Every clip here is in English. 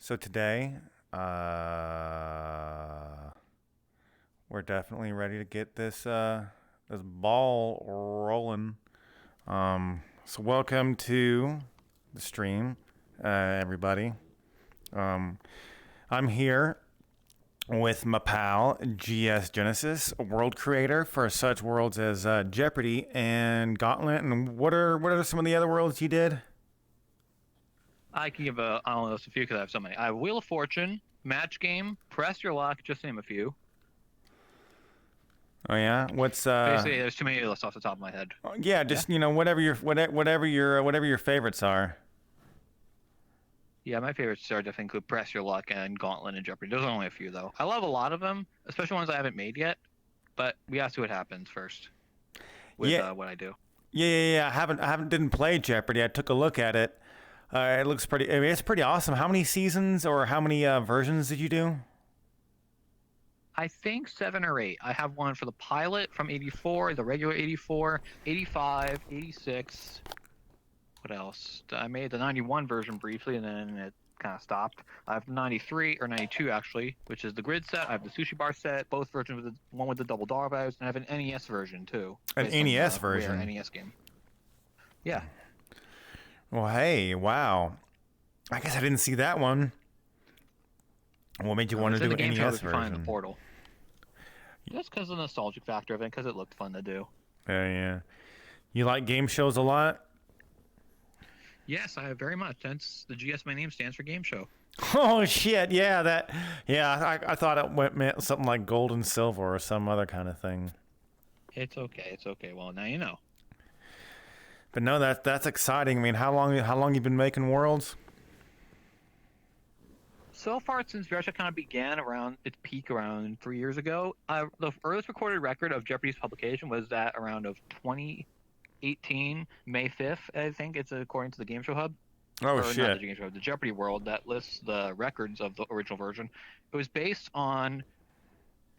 So today, we're definitely ready to get this ball rolling. So welcome to the stream, everybody. Um, I'm here with my pal GS Genesis, a world creator for such worlds as Jeopardy and Gauntlet. And what are some of the other worlds you did? I can give I don't know, a few because I have so many. I have Wheel of Fortune, Match Game, Press Your Luck, just to name a few. Oh yeah, what's Basically, there's too many lists off the top of my head. yeah, Yeah, just whatever your favorites are. yeah. My favorites are definitely include Press Your Luck and Gauntlet and Jeopardy. Those are only a few though. I love a lot of them, especially ones I haven't made yet. But we have to see what happens first with Yeah, what I do. yeah. I haven't didn't play Jeopardy. I took a look at it. It looks pretty. I mean, it's pretty awesome. How many seasons or how many versions did you do? I think 7 or 8. I have one for the pilot from '84, the regular '84, '85, '86. What else? I made the 91 version briefly and then it kind of stopped. I have 93 or 92 actually, which is the grid set. I have the sushi bar set, both versions with the one with the double dog vows, and I have an NES version too, An based on NES the rare version. NES game. Yeah. Well, hey, wow. I guess I didn't see that one. What made you want to It's in do the an game show NES if you find the version? portal. Just because of the nostalgic factor of it, because it looked fun to do. Yeah. You like game shows a lot? Yes, I very much. Hence the GS my name stands for game show. Oh shit! Yeah, that. Yeah, I thought meant something like gold and silver or some other kind of thing. It's okay. It's okay. Well, now you know. But no, that's exciting. I mean, how long you been making worlds? So far, since Jeopardy kind of began around its peak around 3 years ago, the earliest recorded record of Jeopardy's publication was that around of 2018, May 5th, I think it's according to the Game Show Hub, Oh or not the shit! Game Show Hub, the Jeopardy World that lists the records of the original version. It was based on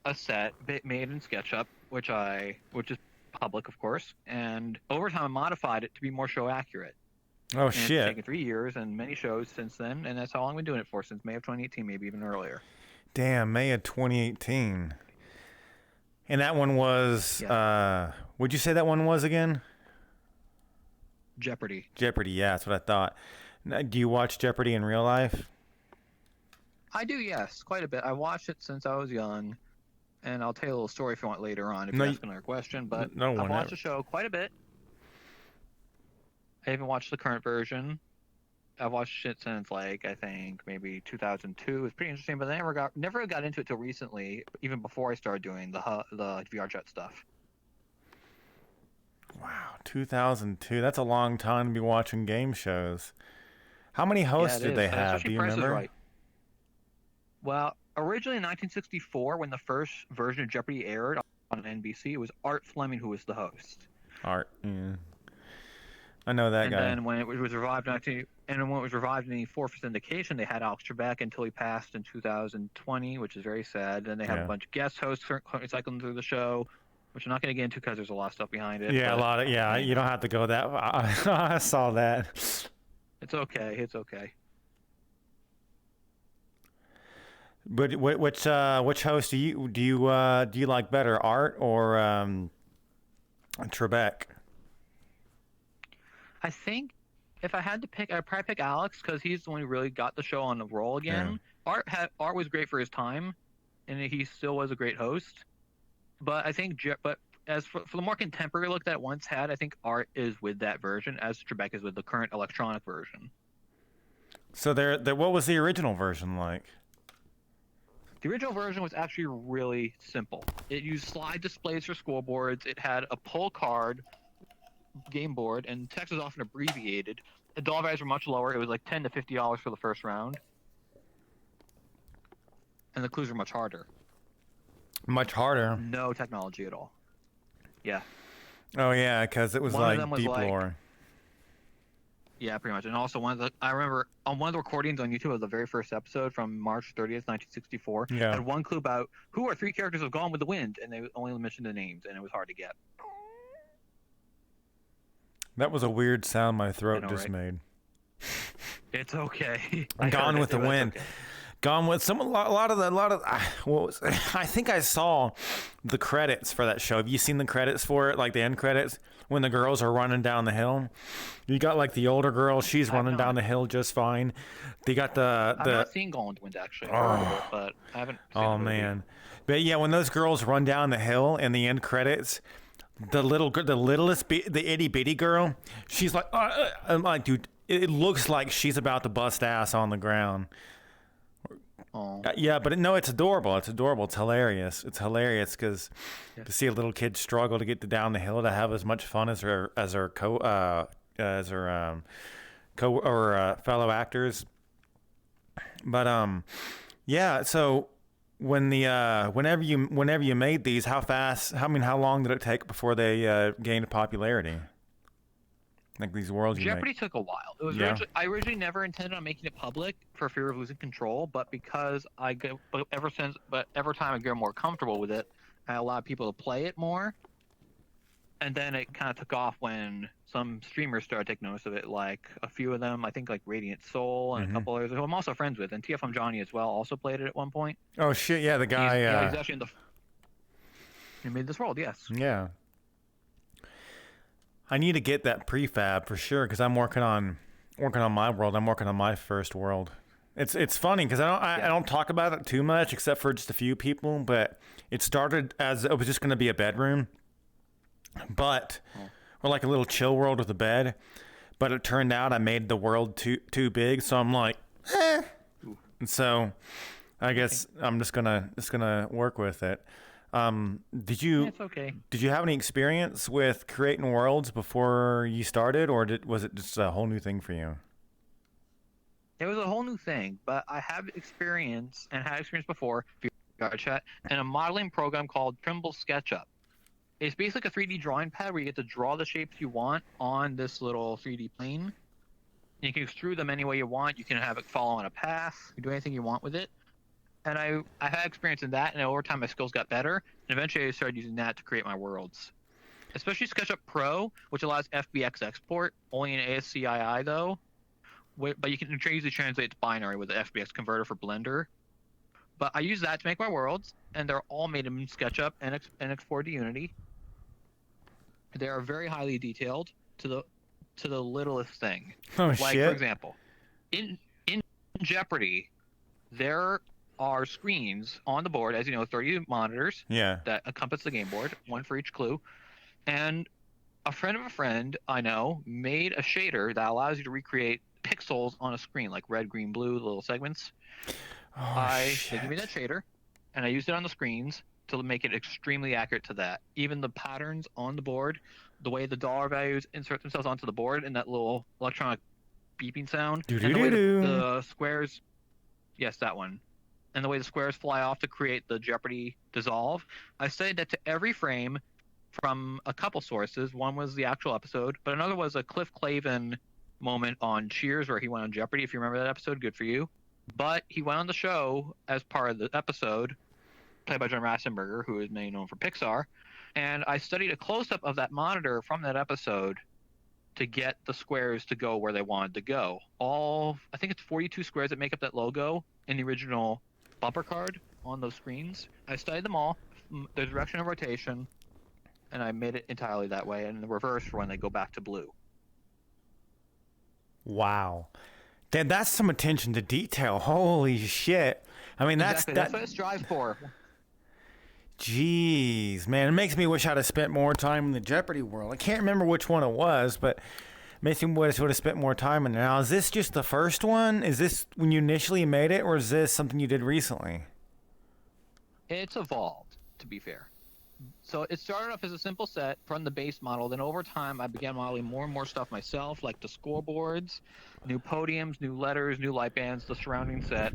a set made in Sketchup, which is public, of course, and over time I modified it to be more show accurate. Oh And it's shit! taken 3 years and many shows since then, and that's how long I've been doing it for, since May of 2018, maybe even earlier. Damn, May of 2018. And that one was. Yeah, Would you say that one was again? Jeopardy. Jeopardy. Yeah, that's what I thought. Now, do you watch Jeopardy in real life? I do, yes, quite a bit. I watched it since I was young, and I'll tell you a little story if you want later on if No, you ask another question. But no I've one watched ever. the show quite a bit. I even watched the current version. I've watched it since like I think maybe 2002. It was pretty interesting, but I never got into it till recently, even before I started doing the VR chat stuff. Wow, 2002. That's a long time to be watching game shows. How many Yeah, hosts it did is, they have? Do especially you Price is remember? Right. Well, originally in 1964, when the first version of Jeopardy aired on NBC, it was Art Fleming who was the host. Art. Yeah. I know that And guy. then when it was revived in 19, and then when it was revived in '84 for syndication, they had Alex Trebek until he passed in 2020, which is very sad. Then they have a Yeah. bunch of guest hosts cycling through the show, which I'm not going to get into because there's a lot of stuff behind it. Yeah, a But lot of. Yeah, you you don't know, have to go that. I saw that. it's okay. It's okay. But which host do you like better, Art or Trebek? I think if I had to pick, I'd probably pick Alex because he's the one who really got the show on the roll Yeah. again. Art was great for his time, and he still was a great host. But I think, but as for the more contemporary look that once had, I think Art is with that version as Trebek is with the current electronic version. So what was the original version like? The original version was actually really simple. It used slide displays for scoreboards. It had a pull card game board, and text was often abbreviated. The dollar values were much lower. It was like $10 to $50 for the first round, and the clues were much harder. Much harder. No technology at all. Yeah, Oh yeah, because it was one of like them was deep like, lore. yeah, pretty much. And also I remember on one of the recordings on YouTube of the very first episode from March 30th, 1964, Yeah. had one clue about who are three characters of Gone with the Wind, and they only mentioned the names, and it was hard to get. That was a weird sound my I throat know, just right? made. It's okay. I Gone heard with it, the but it's Wind. okay. Gone with a lot of what was I think I saw the credits for that show. Have you seen the credits for it, like the end credits when the girls are running down the hill? You got like the older girl, she's I have running down not. the hill just fine. They got I've not seen Gauntlet Wind actually. I've heard of it, oh but I haven't seen the oh movie. man, but yeah, when those girls run down the hill in the end credits, the littlest the itty bitty girl, she's like, I'm like, dude, it looks like she's about to bust ass on the ground. Oh, Yeah, but no, it's adorable. It's adorable. It's hilarious. It's hilarious because yes. to see a little kid struggle to get down the hill to have as much fun as her co or fellow actors. But yeah. So when the whenever you made these, how fast? How long did it take before they gained popularity? Like these worlds you make. Jeopardy took a while. It was Yeah. I originally never intended on making it public for fear of losing control, but because but every time I get more comfortable with it, I allow people to play it more, and then it kind of took off when some streamers started taking notice of it. Like a few of them, I think like Radiant Soul and a Mm-hmm. couple others who I'm also friends with, and TFM Johnny as well also played it at one point. Oh shit! Yeah, the guy. He's actually in the he made this world. Yes. Yeah. I need to get that prefab for sure because I'm working on my world. I'm working on my first world. It's funny because I don't talk about it too much except for just a few people. But it started as it was just going to be a bedroom, but or like a little chill world with a bed. But it turned out I made the world too big, so I'm like, and so I guess I'm just gonna work with it. It's okay. Did you have any experience with creating worlds before you started, or was it just a whole new thing for you? It was a whole new thing, but I have experience and had experience before, chat, in a modeling program called Trimble Sketchup. It's basically a 3D drawing pad where you get to draw the shapes you want on this little 3D plane. And you can extrude them any way you want. You can have it follow on a path. You can do anything you want with it. And I had experience in that, and over time my skills got better. And eventually I started using that to create my worlds. Especially SketchUp Pro, which allows FBX export, only in ASCII though. But you can easily translate to binary with the FBX converter for Blender. But I use that to make my worlds, and they're all made in SketchUp and exported to Unity. They are very highly detailed to the littlest thing. Oh Like for shit! example, in Jeopardy, there are screens on the board, as you know, 30 monitors Yeah. that encompass the game board, one for each clue. And a friend of a friend I know made a shader that allows you to recreate pixels on a screen, like red, green, blue, the little segments. Oh They give me that shit! shader, and I used it on the screens to make it extremely accurate to that. Even the patterns on the board, the way the dollar values insert themselves onto the board, and that little electronic beeping sound, Do do and the do way do. the squares, yes, that one, and the way the squares fly off to create the Jeopardy dissolve. I studied that to every frame from a couple sources. One was the actual episode, but another was a Cliff Clavin moment on Cheers where he went on Jeopardy. If you remember that episode, good for you. But he went on the show as part of the episode, played by John Ratzenberger, who is mainly known for Pixar. And I studied a close up of that monitor from that episode to get the squares to go where they wanted to go. I think it's 42 squares that make up that logo in the original bumper card on those screens. I studied them all, the direction of rotation, and I made it entirely that way, and the reverse for when they go back to blue. Wow. That's some attention to detail. Holy shit! I mean, Exactly, that's what it strives for. Jeez, man, it makes me wish I'd have spent more time in the Jeopardy world. I can't remember which one it was, but it makes me wish I would have spent more time in it. Now, is this just the first one? Is this when you initially made it, or is this something you did recently? It's evolved, to be fair. So it started off as a simple set from the base model. Then over time, I began modeling more and more stuff myself, like the scoreboards, new podiums, new letters, new light bands, the surrounding set.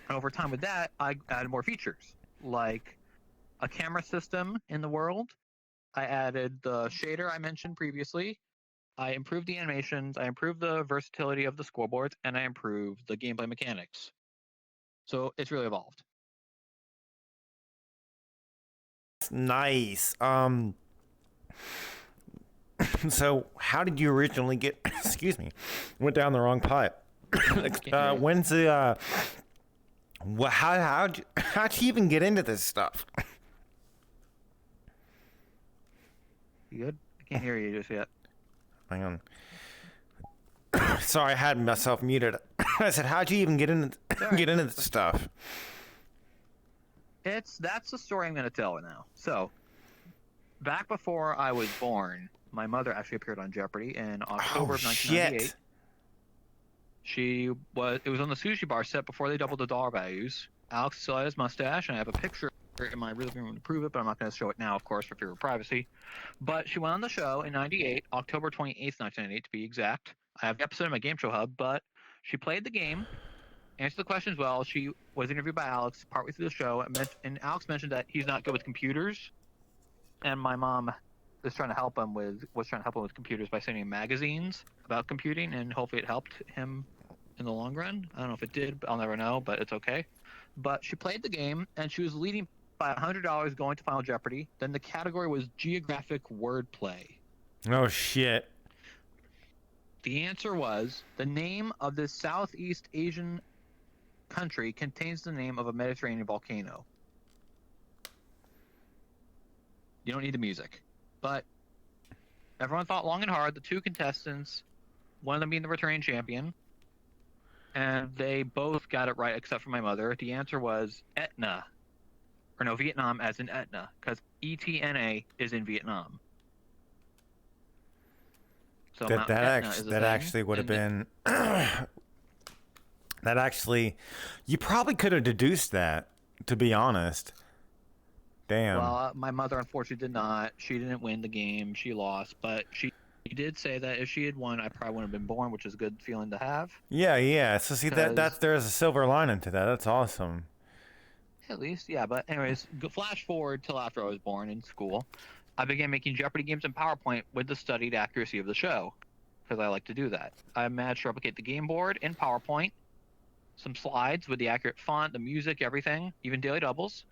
And over time with that, I added more features, like a camera system in the world. I added the shader I mentioned previously. I improved the animations. I improved the versatility of the scoreboards, and I improved the gameplay mechanics. So it's really evolved. Nice. So how did you originally get? Excuse me, went down the wrong pipe. When's the? How'd you even get into this stuff? You good? I can't hear you just yet. Hang on. Sorry, I had myself muted. I said, how'd you even get into this stuff? That's the story I'm going to tell now. So, back before I was born, my mother actually appeared on Jeopardy in October of 1998. Shit. It was on the sushi bar set before they doubled the dollar values. Alex still had his mustache, and I have a picture in my living room to prove it, but I'm not going to show it now, of course, for fear of privacy. But she went on the show in 98, October 28th, 1998 to be exact. I have the episode in my Game Show Hub, but she played the game, answered the questions well. She was interviewed by Alex partway through the show, and Alex mentioned that he's not good with computers, and my mom was trying to help him with computers by sending him magazines about computing, and hopefully it helped him in the long run. I don't know if it did, but I'll never know, but it's okay. But she played the game, and she was leading by $100 going to Final Jeopardy. Then the category was geographic wordplay. Oh, shit. The answer was, the name of this Southeast Asian country contains the name of a Mediterranean volcano. You don't need the music. But everyone thought long and hard. The two contestants, one of them being the returning champion, and they both got it right except for my mother. The answer was Etna. Or no, Vietnam as in Etna, because ETNA is in Vietnam. So that actually would have been that actually, you probably could have deduced that, to be honest. Damn. Well, my mother unfortunately did not. She didn't win the game. She lost, but she did say that if she had won, I probably wouldn't have been born, which is a good feeling to have. Yeah. So see, that's there's a silver lining to that. That's awesome. At least, yeah. But anyways, flash forward till after I was born in school. I began making Jeopardy games in PowerPoint with the studied accuracy of the show, because I like to do that. I managed to replicate the game board in PowerPoint, some slides with the accurate font, the music, everything, even daily doubles.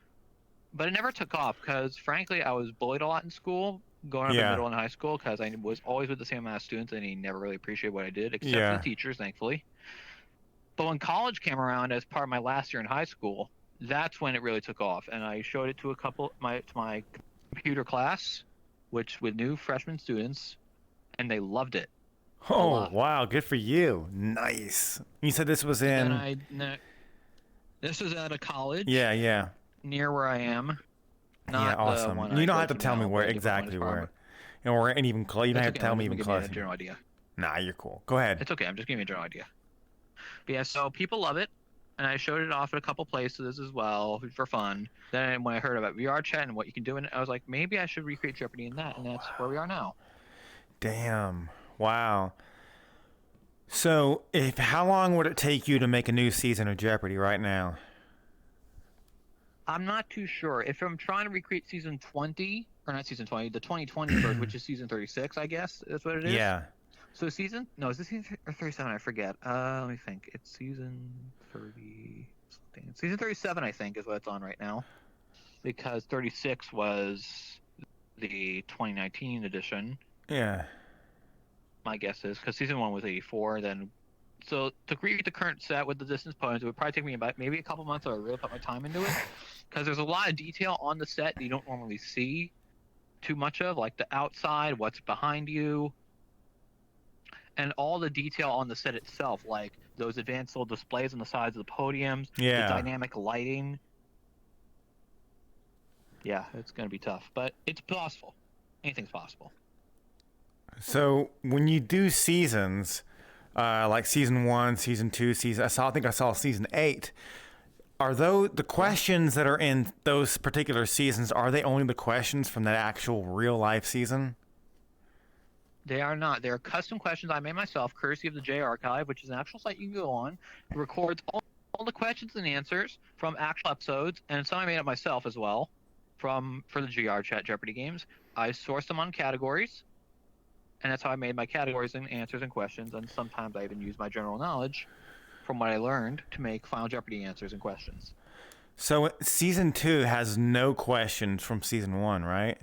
But it never took off because, frankly, I was bullied a lot in school, going up in middle and high school, because I was always with the same amount of students, and he never really appreciated what I did, except for the teachers, thankfully. But when college came around as part of my last year in high school, that's when it really took off, and I showed it to my computer class, which with new freshman students, and they loved it. Oh, wow, good for you. Nice. You said this was in... This was at a college. Yeah. Near where I am. Not awesome. You don't have to tell me where exactly where. Or even close. You don't have to tell me even close. Give me a general idea. Nah, you're cool. Go ahead. It's okay. I'm just giving you a general idea. But yeah, so people love it. And I showed it off at a couple places as well for fun. Then when I heard about VR chat and what you can do in it, I was like, maybe I should recreate Jeopardy in that. And that's where we are now. Damn. Wow. So how long would it take you to make a new season of Jeopardy right now? I'm not too sure. If I'm trying to recreate season 20, or not season 20, the 2020 version, which is season 36, I guess, is what it is. Yeah. So is this season 37? I forget. Let me think. It's season 30 something. Season 37, I think, is what it's on right now. Because 36 was the 2019 edition. Yeah. My guess is, because season 1 was 84, then... So to create the current set with the distance poems, it would probably take me about maybe a couple months to really put my time into it. Because there's a lot of detail on the set that you don't normally see too much of, like the outside, what's behind you, and all the detail on the set itself, like those advanced little displays on the sides of the podiums, the dynamic lighting. Yeah, it's going to be tough, but it's possible. Anything's possible. So when you do seasons, like season 1, season 2, I think I saw season 8. Are those the questions that are in those particular seasons? Are they only the questions from that actual real life season? They are not. They are custom questions I made myself, courtesy of the J Archive, which is an actual site you can go on. It records all the questions and answers from actual episodes, and some I made up myself as well, for the GR Chat Jeopardy games. I sourced them on categories, and that's how I made my categories and answers and questions. And sometimes I even use my general knowledge from what I learned to make Final Jeopardy answers and questions. So season 2 has no questions from season 1, right?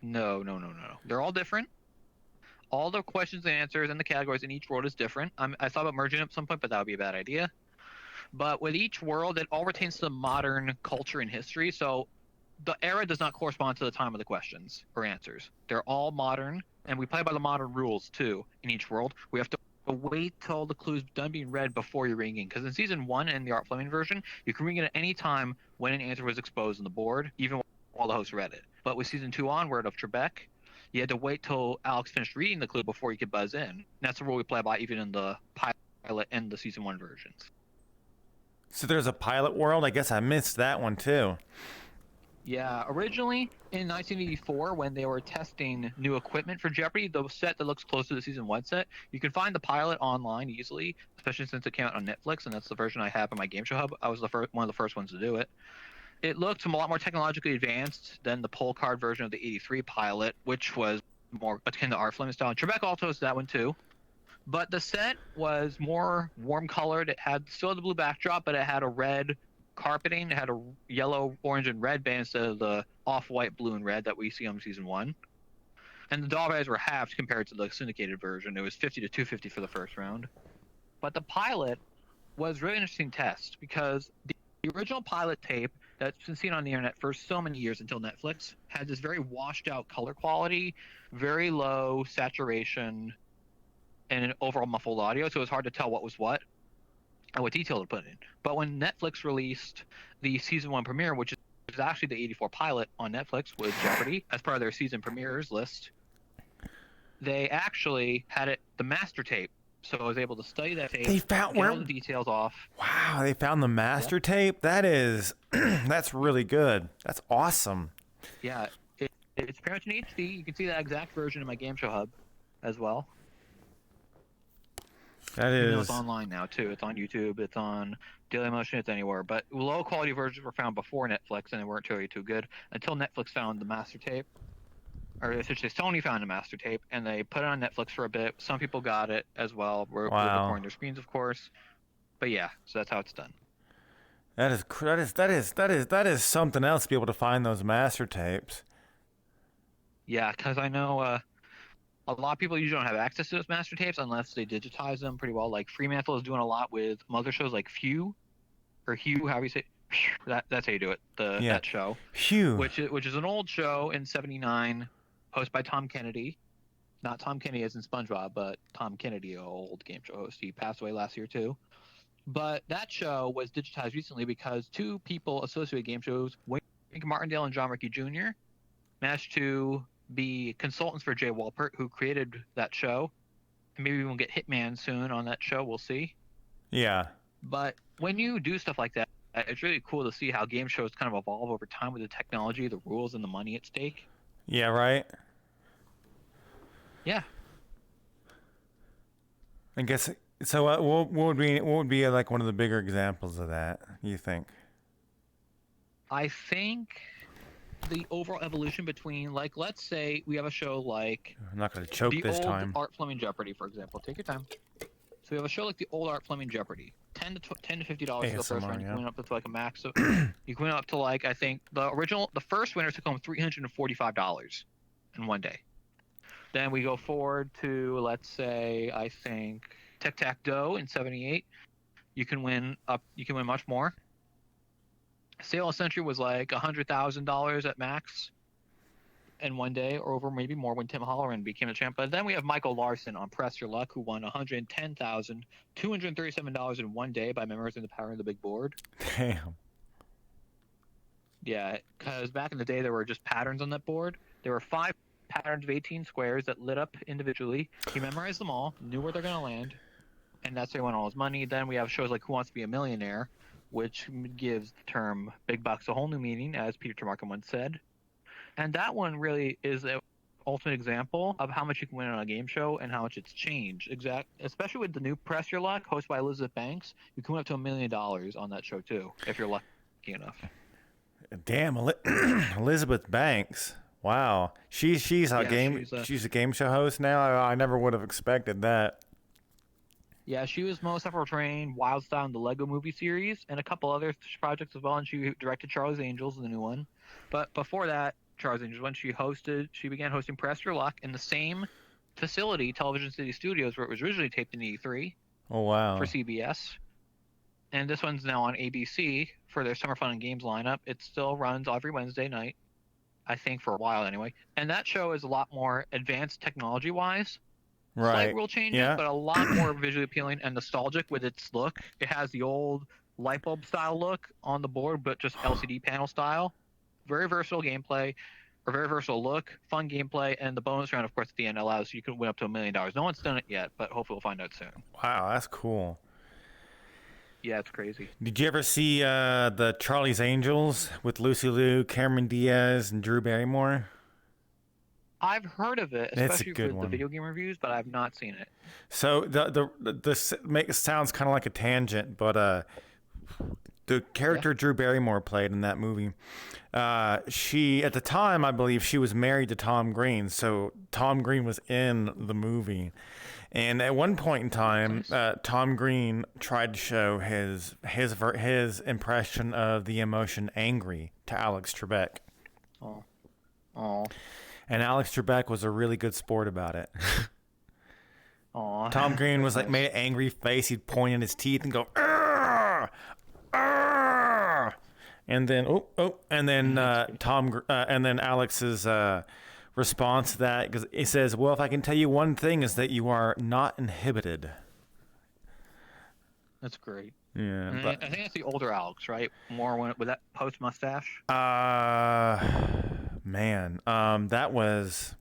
No. They're all different. All the questions and answers and the categories in each world is different. I thought about merging it at some point, but that would be a bad idea. But with each world, it all retains some modern culture and history. So the era does not correspond to the time of the questions or answers. They're all modern, and we play by the modern rules too. In each world, we have to wait till the clues done being read before you're ringing. Because in season 1 in the Art Fleming version, you can ring it at any time when an answer was exposed on the board, even while the host read it. But with season 2 onward of Trebek, you had to wait till Alex finished reading the clue before you could buzz in. And that's the rule we play by even in the pilot and the season 1 versions. So there's a pilot world? I guess I missed that one too. Yeah, originally in 1984, when they were testing new equipment for Jeopardy, the set that looks close to the season 1 set, you can find the pilot online easily, especially since it came out on Netflix, and that's the version I have on my Gameshow Hub. I was one of the first ones to do it. It looked a lot more technologically advanced than the poll card version of the 83 pilot, which was more akin to Art Fleming style. Trebek also has that one too. But the set was more warm colored. It still had the blue backdrop, but it had a red carpeting. It had a yellow, orange, and red band instead of the off-white, blue, and red that we see on season 1. And the doll values were halved compared to the syndicated version. It was 50 to 250 for the first round. But the pilot was really interesting test because the original pilot tape that's been seen on the internet for so many years until Netflix had this very washed out color quality, very low saturation, and an overall muffled audio, so it was hard to tell what was what and what detail to put in. But when Netflix released the season 1 premiere, which is actually the 84 pilot on Netflix with Jeopardy as part of their season premieres list, they actually had the master tape. So I was able to study that tape, get all the details off. Wow, they found the master tape? That is, that's really good. That's awesome. Yeah, it's pretty much in HD. You can see that exact version in my Gameshow Hub as well. That is. It's online now too. It's on YouTube. It's on Dailymotion. It's anywhere. But low quality versions were found before Netflix, and they weren't really too good until Netflix found the master tape, or essentially Sony found a master tape, and they put it on Netflix for a bit. Some people got it as well. We're recording their screens, of course. But yeah, so that's how it's done. That is something else to be able to find those master tapes. Yeah, because I know a lot of people usually don't have access to those master tapes unless they digitize them pretty well. Like Fremantle is doing a lot with other shows like Feud, or Hugh, however you say it. That's how you do it. That show. Hugh. Which is an old show in '79, hosted by Tom Kennedy. Not Tom Kennedy as in SpongeBob, but Tom Kennedy, an old game show host. He passed away last year too. But that show was digitized recently because 2 people associated with game shows, Wink Martindale and John Ricky Jr., managed to be consultants for Jay Walpert, who created that show. And maybe we'll get Hitman soon on that show. We'll see. Yeah. But when you do stuff like that, it's really cool to see how game shows kind of evolve over time with the technology, the rules, and the money at stake. Yeah, right? Yeah. I guess, so what would be like one of the bigger examples of that, you think? I think the overall evolution between, like, let's say we have a show like I'm not going to choke this time. The old Art Fleming Jeopardy, for example. Take your time. So we have a show like the old Art Fleming Jeopardy. $10 to $50 for the first round. You can win up to like a max of, you can win up to like, I think the first winner took home $345 in one day. Then we go forward to, let's say, I think Tic-Tac-Doe in '78. You can win much more. Sale of Century was like $100,000 at max in one day, or over maybe more when Tim Holloran became a champ. But then we have Michael Larson on Press Your Luck, who won $110,237 in one day by memorizing the power of the big board. Damn. Yeah, because back in the day there were just patterns on that board. There were 5 patterns of 18 squares that lit up individually. He memorized them all, knew where they're going to land, and that's where he won all his money. Then we have shows like Who Wants to Be a Millionaire, which gives the term big bucks a whole new meaning, as Peter Tremarco once said. And that one really is an ultimate example of how much you can win on a game show and how much it's changed. Especially with the new Press Your Luck, hosted by Elizabeth Banks, you can win up to $1 million on that show too, if you're lucky enough. Damn, Elizabeth Banks. Wow, she's a game show host now. I never would have expected that. Yeah, she was most of her trained Wild Style in the Lego Movie series and a couple other projects as well, and she directed Charlie's Angels, the new one. But before that, Charles Angels when she began hosting Press Your Luck in the same facility, Television City Studios, where it was originally taped in E3 Oh, wow. for CBS. And this one's now on ABC for their Summer Fun and Games lineup. It still runs every Wednesday night, I think, for a while anyway. And that show is a lot more advanced technology-wise. Right. Slight rule changes, Yeah. but a lot more visually appealing and nostalgic with its look. It has the old light bulb style look on the board, but just LCD panel style. Very versatile gameplay, or very versatile look, fun gameplay, and the bonus round, of course, at the end allows you can win up to $1 million. No one's done it yet, but hopefully we'll find out soon. Wow, that's cool. Yeah, it's crazy. Did you ever see the Charlie's Angels with Lucy Liu, Cameron Diaz, and Drew Barrymore? I've heard of it, It's a especially good with one. the video game reviews, but I've not seen it. So it sounds kind of like a tangent, but the character Drew Barrymore played in that movie, she at the time, I believe, she was married to Tom Green, so Tom Green was in the movie. And at one point in time, Tom Green tried to show his impression of the emotion angry to Alex Trebek. Oh. And Alex Trebek was a really good sport about it. Aw. Tom Green was like made an angry face. He'd point in his teeth and go, "Arr! Arr!" And then and then Alex's response to that, because he says, "Well, if I can tell you one thing, is that you are not inhibited." That's great. Yeah, I think that's the older Alex, right? More with that post mustache. Man, that was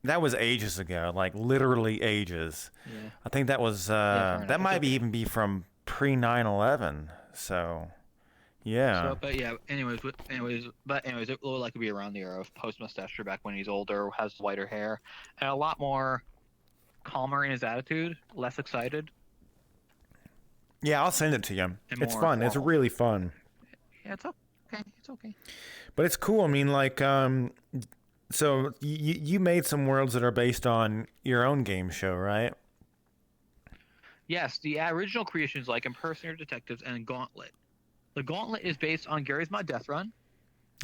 ages ago, like literally ages. Yeah. I think that was that might even be from pre 9/11. So, yeah. So, but yeah. Anyways, it will likely be around the era of post mustache back when he's older, has whiter hair, and a lot more calmer in his attitude, less excited. Yeah, I'll send it to you. It's fun. Formal. It's really fun. Yeah, it's okay. It's okay. But it's cool. I mean, like, so you made some worlds that are based on your own game show, right? Yes, the original creations like Impersonator Detectives and Gauntlet. The Gauntlet is based on Gary's Mod Death Run,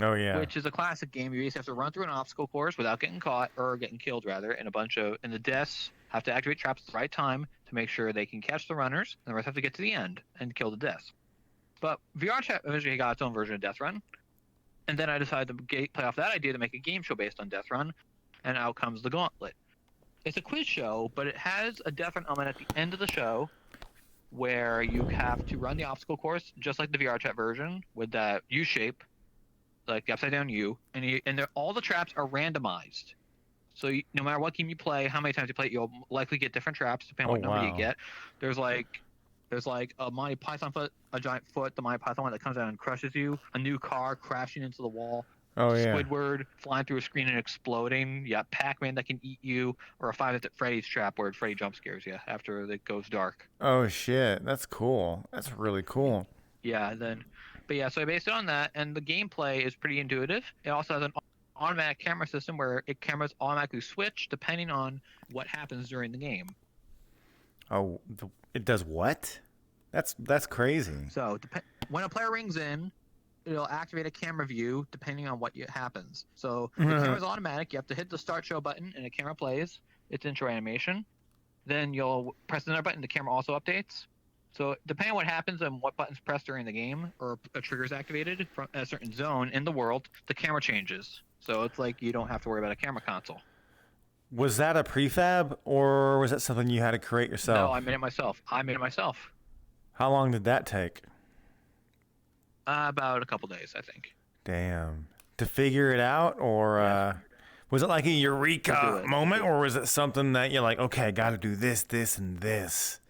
Oh, yeah. which is a classic game. You just have to run through an obstacle course without getting caught, or getting killed rather, and the deaths have to activate traps at the right time to make sure they can catch the runners, and the rest have to get to the end and kill the deaths. But VR Chat eventually got its own version of Death Run, and then I decided to play off that idea to make a game show based on Death Run, and out comes the Gauntlet. It's a quiz show, but it has a Death Run element at the end of the show where you have to run the obstacle course just like the VR Chat version with that U shape, like the upside down U, and all the traps are randomized. So no matter what game you play, how many times you play it, you'll likely get different traps depending on what number you get. There's like a Monty Python foot, a giant foot, the Monty Python one that comes out and crushes you, a new car crashing into the wall, Oh, yeah. Squidward flying through a screen and exploding, yeah, Pac-Man that can eat you, or a 5 at Freddy's trap where Freddy jump scares you after it goes dark. Oh, shit. That's cool. That's really cool. Yeah, so I based it on that, and the gameplay is pretty intuitive. It also has an automatic camera system where cameras automatically switch depending on what happens during the game. Oh, it does what? That's crazy. So when a player rings in, it'll activate a camera view depending on what happens. So the camera's automatic. You have to hit the start show button, and the camera plays its intro animation. Then you'll press another button. The camera also updates. So depending on what happens and what buttons pressed during the game, or a trigger is activated from a certain zone in the world, the camera changes. So it's like you don't have to worry about a camera console. Was that a prefab, or was that something you had to create yourself? No, I made it myself. How long did that take? About a couple days, I think. Damn. To figure it out, or was it like a eureka moment, or was it something that you're like, okay, I got to do this, this, and this?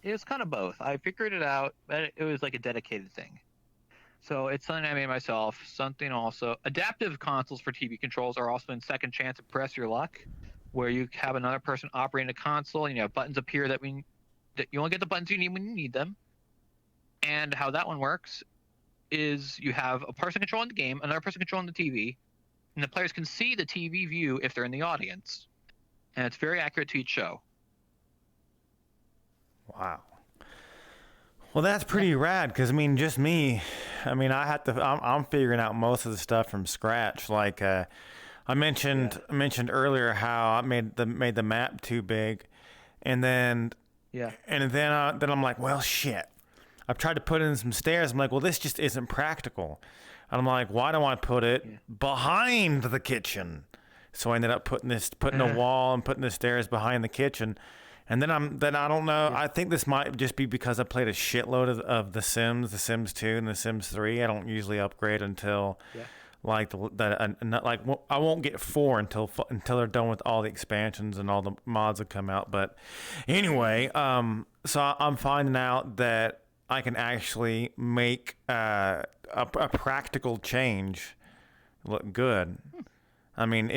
It was kind of both. I figured it out, but it was like a dedicated thing. So it's something I made myself. Something also adaptive consoles for TV controls are also in Second Chance and Press Your Luck, where you have another person operating a console, and you have buttons appear that you only get the buttons you need when you need them. And how that one works is you have a person controlling the game, another person controlling the TV, and the players can see the TV view if they're in the audience. And it's very accurate to each show. Wow. Well, that's pretty rad, because, I mean, just me, I mean, I'm figuring out most of the stuff from scratch. Like I mentioned earlier how I made the map too big, and then Yeah. then I'm like, well, shit. I've tried to put in some stairs. I'm like, well, this just isn't practical. And I'm like, why don't I put it behind the kitchen? So I ended up putting a wall and putting the stairs behind the kitchen. And then I don't know. Yeah. I think this might just be because I played a shitload of The Sims 2 and The Sims 3. I don't usually upgrade until like I won't get 4 until they're done with all the expansions and all the mods that come out. But anyway, so I'm finding out that I can actually make a practical change look good. I mean,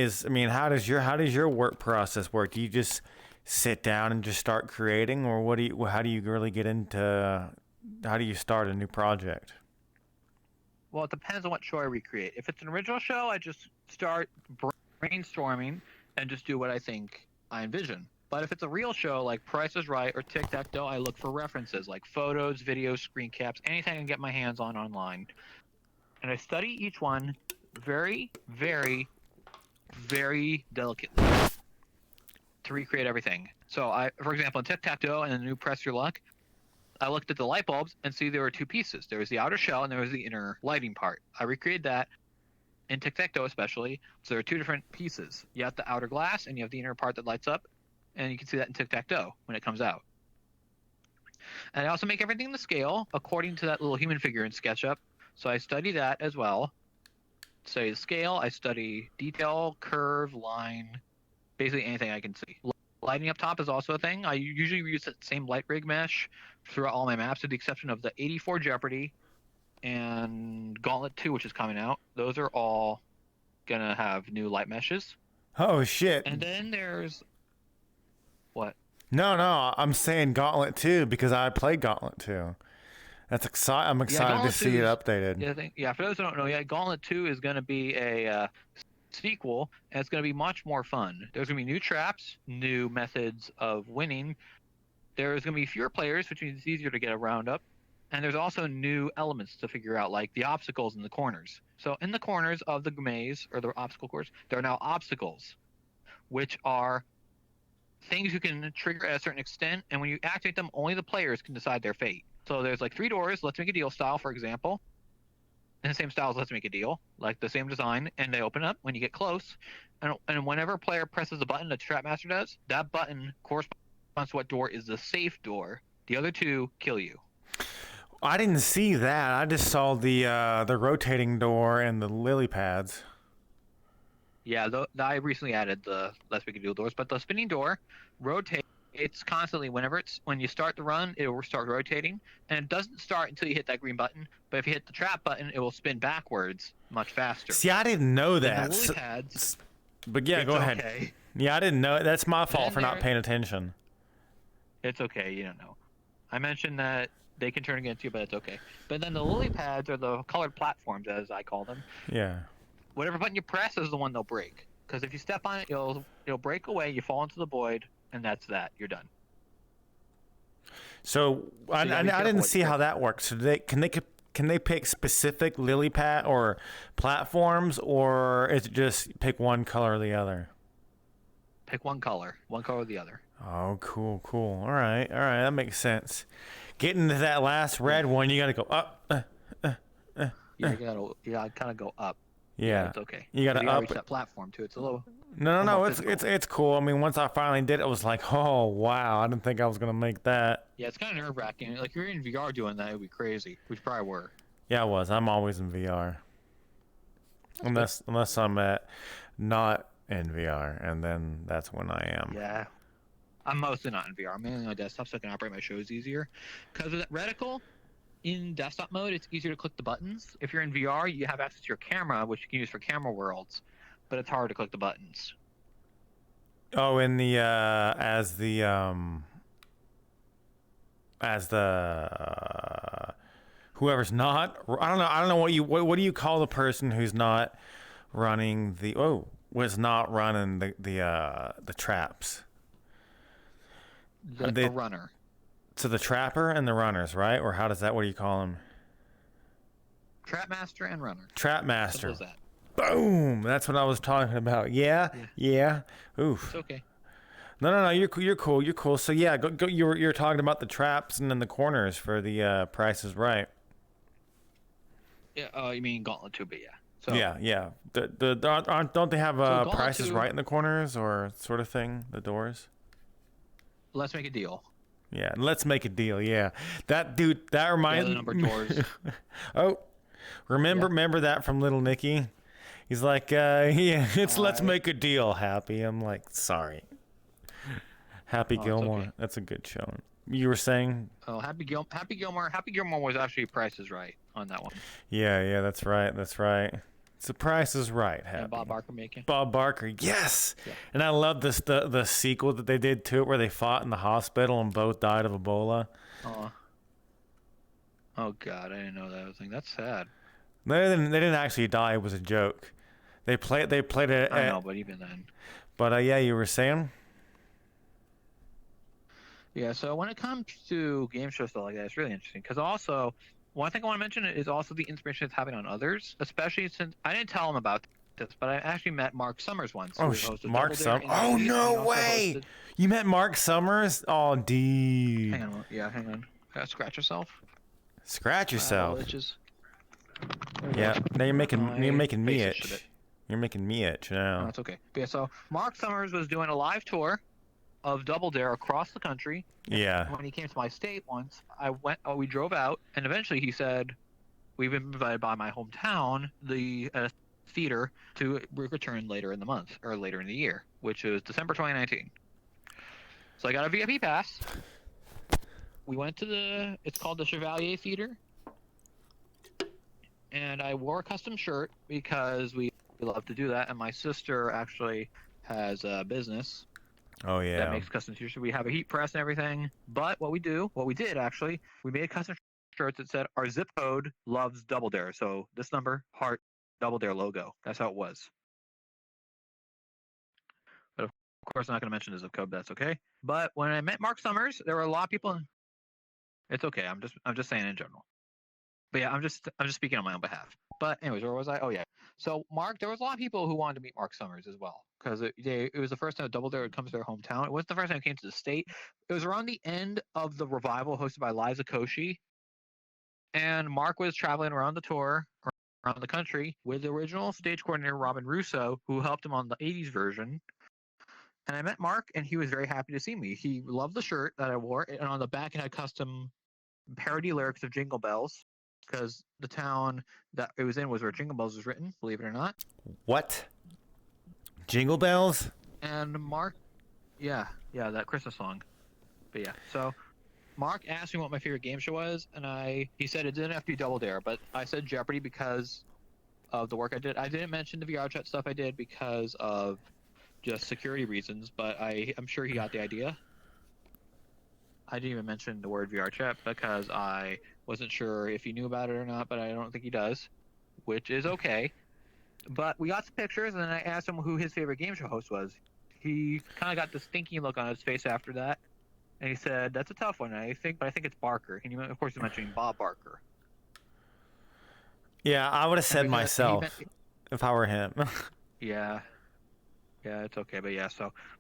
how does your work process work? Do you just sit down and just start creating, or how do you really get into, how do you start a new project? Well, it depends on what show I recreate. If it's an original show, I just start brainstorming and just do what I think I envision. But if it's a real show like Price is Right or Tic-Tac-Toe, I look for references like photos, videos, screen caps, anything I can get my hands on online. And I study each one very, very, very delicately to recreate everything. So for example, in Tic-Tac-Toe and the new Press Your Luck, I looked at the light bulbs and see there were two pieces. There was the outer shell and there was the inner lighting part. I recreated that in Tic-Tac-Toe especially. So there are two different pieces. You have the outer glass and you have the inner part that lights up. And you can see that in Tic-Tac-Toe when it comes out. And I also make everything to scale according to that little human figure in SketchUp. So I study that as well. Study the scale. I study detail, curve, line, basically anything I can see. Lighting up top is also a thing. I usually use that same light rig mesh throughout all my maps, with the exception of the 84 Jeopardy and Gauntlet 2, which is coming out. Those are all gonna have new light meshes. Oh shit! And then there's what? No, I'm saying Gauntlet 2 because I played Gauntlet 2. That's exciting. I'm excited to see it updated. Yeah, for those who don't know, Gauntlet 2 is going to be a sequel, and it's going to be much more fun. There's going to be new traps, new methods of winning. There's going to be fewer players, which means it's easier to get a roundup. And there's also new elements to figure out, like the obstacles in the corners. So in the corners of the maze, or the obstacle course, there are now obstacles, which are things you can trigger at a certain extent, and when you activate them, only the players can decide their fate. So there's like 3 doors, Let's Make a Deal style, for example. In the same style as Let's Make a Deal, like the same design, and they open up when you get close. And whenever a player presses the button that Trapmaster does, that button corresponds to what door is the safe door. The other 2 kill you. I didn't see that. I just saw the rotating door and the lily pads. Yeah, I recently added the Let's Make a Deal doors, but the spinning door rotates constantly. When you start the run, it will start rotating, and it doesn't start until you hit that green button. But if you hit the trap button, it will spin backwards much faster. See, I didn't know that. And the lily pads, but yeah, go ahead. Okay. Yeah, I didn't know. That's my fault for not paying attention. It's okay, you don't know. I mentioned that they can turn against you, but it's okay. But then the lily pads are the colored platforms, as I call them. Yeah. Whatever button you press is the one they'll break. Because if you step on it, it'll break away. You fall into the void, and that's that. You're done. So I didn't see how that works. So can they pick specific lily pad or platforms, or is it just pick one color or the other? Pick one color or the other. Oh, cool. All right, that makes sense. Getting to that last red one, you gotta go up. You gotta kind of go up. Yeah, it's okay. You gotta up. Reach that platform too. It's a little. No. It's cool. I mean, once I finally did it, I was like, oh wow, I didn't think I was gonna make that. Yeah, it's kind of nerve wracking. Like if you're in VR doing that, it would be crazy. We probably were. Yeah, I was. I'm always in VR. Unless I'm not in VR, and then that's when I am. Yeah. I'm mostly not in VR. I'm mainly on desktop so I can operate my shows easier. Because of that reticle, in desktop mode, it's easier to click the buttons. If you're in VR, you have access to your camera, which you can use for camera worlds, but it's hard to click the buttons. Oh, in the as the whoever's not, I don't know what do you call the person who's not running was not running the traps. The runner. So the trapper and the runners, right? Or what do you call them? Trapmaster and Runner. Trapmaster. Simple as that. Boom! That's what I was talking about. Yeah. Oof. It's okay. No. You're cool. You're cool. So yeah, go. You're talking about the traps and then the corners for the Price is Right. Yeah. You mean Gauntlet 2, but yeah. So Yeah. Don't they have So Gauntlet Price is 2 Right in the corners or sort of thing? The doors. let's make a deal. Yeah. Let's make a deal. Yeah. That dude. That Yeah, reminds the number of doors. Oh, remember that from Little Nicky? He's like, yeah, it's let's make a deal, Happy. I'm like, sorry. Happy Gilmore. Okay. That's a good show. You were saying? Oh, Happy Gilmore was actually Price is Right on that one. Yeah, that's right. It's the Price is Right, Happy. And Bob Barker making. Bob Barker, yes. Yeah. And I love this the sequel that they did to it where they fought in the hospital and both died of Ebola. Oh God, I didn't know that thing. That's sad. They didn't actually die. It was a joke. They played it. I know, but even then. But yeah, you were saying? Yeah, so when it comes to game show stuff like that, it's really interesting because also one thing I want to mention is also the inspiration it's having on others, especially since I didn't tell him about this, but I actually met Mark Summers once. Oh, Mark Summers! Oh no way! You met Mark Summers? Oh, dude. Hang on. Scratch yourself. Scratch yourself. Yeah. Go. Now you're making me itch. You're making me itch now. No, that's okay. But yeah, so Mark Summers was doing a live tour of Double Dare across the country. Yeah. When he came to my state once, we drove out, and eventually he said, we've been invited by my hometown, the theater, to return later in the month, or later in the year, which is December 2019. So I got a VIP pass. We went to it's called the Chevalier Theater. And I wore a custom shirt because we love to do that, and my sister actually has a business. Oh yeah. That makes custom t-shirts. We have a heat press and everything. But what we did actually, we made custom shirts that said our zip code loves Double Dare. So this number, heart, Double Dare logo. That's how it was. But of course, I'm not going to mention the zip code. But that's okay. But when I met Mark Summers, there were a lot of people. It's okay. I'm just saying in general. But yeah, I'm just speaking on my own behalf. But anyways, where was I? Oh yeah. So there was a lot of people who wanted to meet Mark Summers as well because it was the first time Double Dare would come to their hometown. It wasn't the first time it came to the state. It was around the end of the revival hosted by Liza Koshy, and Mark was traveling around the tour around the country with the original stage coordinator Robin Russo, who helped him on the '80s version. And I met Mark, and he was very happy to see me. He loved the shirt that I wore, and on the back it had custom parody lyrics of Jingle Bells. Because the town that it was in was where Jingle Bells was written, believe it or not. What? Jingle Bells? And Mark, yeah, that Christmas song. But yeah, so Mark asked me what my favorite game show was, and he said it didn't have to be Double Dare, but I said Jeopardy because of the work I did. I didn't mention the VR chat stuff I did because of just security reasons, but I'm sure he got the idea. I didn't even mention the word VR chat because I wasn't sure if he knew about it or not, but I don't think he does, which is okay. But we got some pictures, and then I asked him who his favorite game show host was. He kind of got this thinking look on his face after that, and he said, "That's a tough one, I think it's Barker." And of course, he's mentioning Bob Barker. Yeah, I would have said myself if I were him. Yeah, it's okay, but yeah.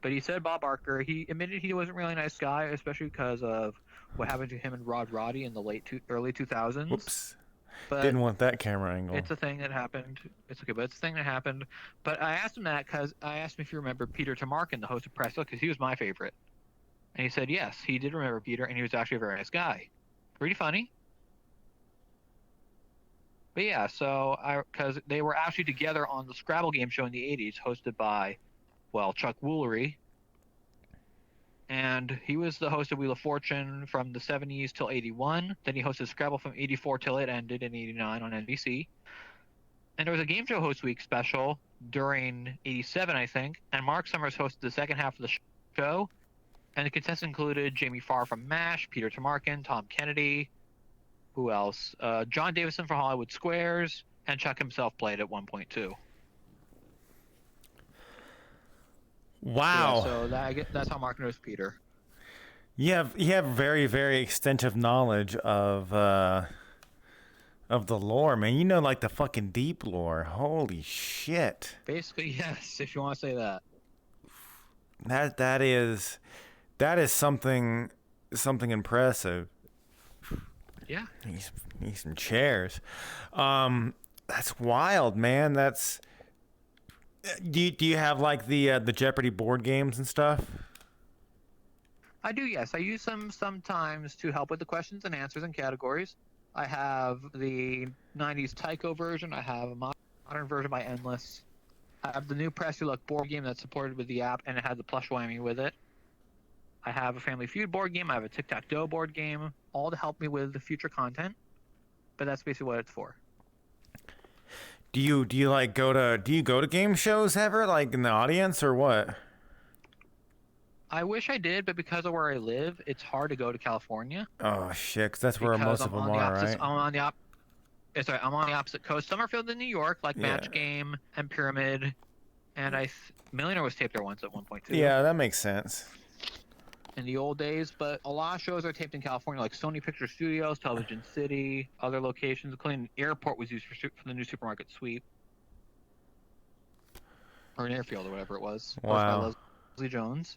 But he said Bob Barker. He admitted he wasn't really a nice guy, especially because of what happened to him and Rod Roddy in the early 2000s. Whoops. But didn't want that camera angle. It's a thing that happened. It's okay, but it's a thing that happened. But I asked him that because I asked him if you remember Peter Tamarkin, the host of Press, because he was my favorite. And he said yes, he did remember Peter, and he was actually a very nice guy. Pretty funny. But yeah, because they were actually together on the Scrabble game show in the 80s, hosted by Chuck Woolery. And he was the host of Wheel of Fortune from the 70s till 81. Then he hosted Scrabble from 84 till it ended in 89 on NBC. And there was a Game Show Host Week special during 87, I think. And Mark Summers hosted the second half of the show. And the contestants included Jamie Farr from MASH, Peter Tamarkin, Tom Kennedy. Who else? John Davison from Hollywood Squares. And Chuck himself played at 1.2. Wow. Yeah, so that's how Mark knows Peter. You have very, very extensive knowledge of of the lore, man. You know, like the fucking deep lore. Holy shit. Basically, yes, if you want to say that. That is something impressive. Yeah. Need some chairs. That's wild, man. That's do you have like the Jeopardy board games and stuff? I do, yes. I use them sometimes to help with the questions and answers and categories. I have the 90s Tycho version. I have a modern version by Endless. I have the new Press Your Luck board game that's supported with the app, and it has a plush whammy with it. I have a Family Feud board game. I have a Tic-Tac-Toe board game, all to help me with the future content. But that's basically what it's for. Do you like go to game shows ever, like in the audience, or what? I wish I did, but because of where I live, it's hard to go to California. Oh shit, 'cause that's where most of them are, right? I'm on the opposite coast. Summerfield in New York, like Match Game and Pyramid, and Millionaire was taped there once at one point too. Yeah, that makes sense. In the old days, but a lot of shows are taped in California, like Sony Picture Studios, Television City, other locations, including the airport was used for the new supermarket sweep, or an airfield, or whatever it was. Wow. By Leslie Jones.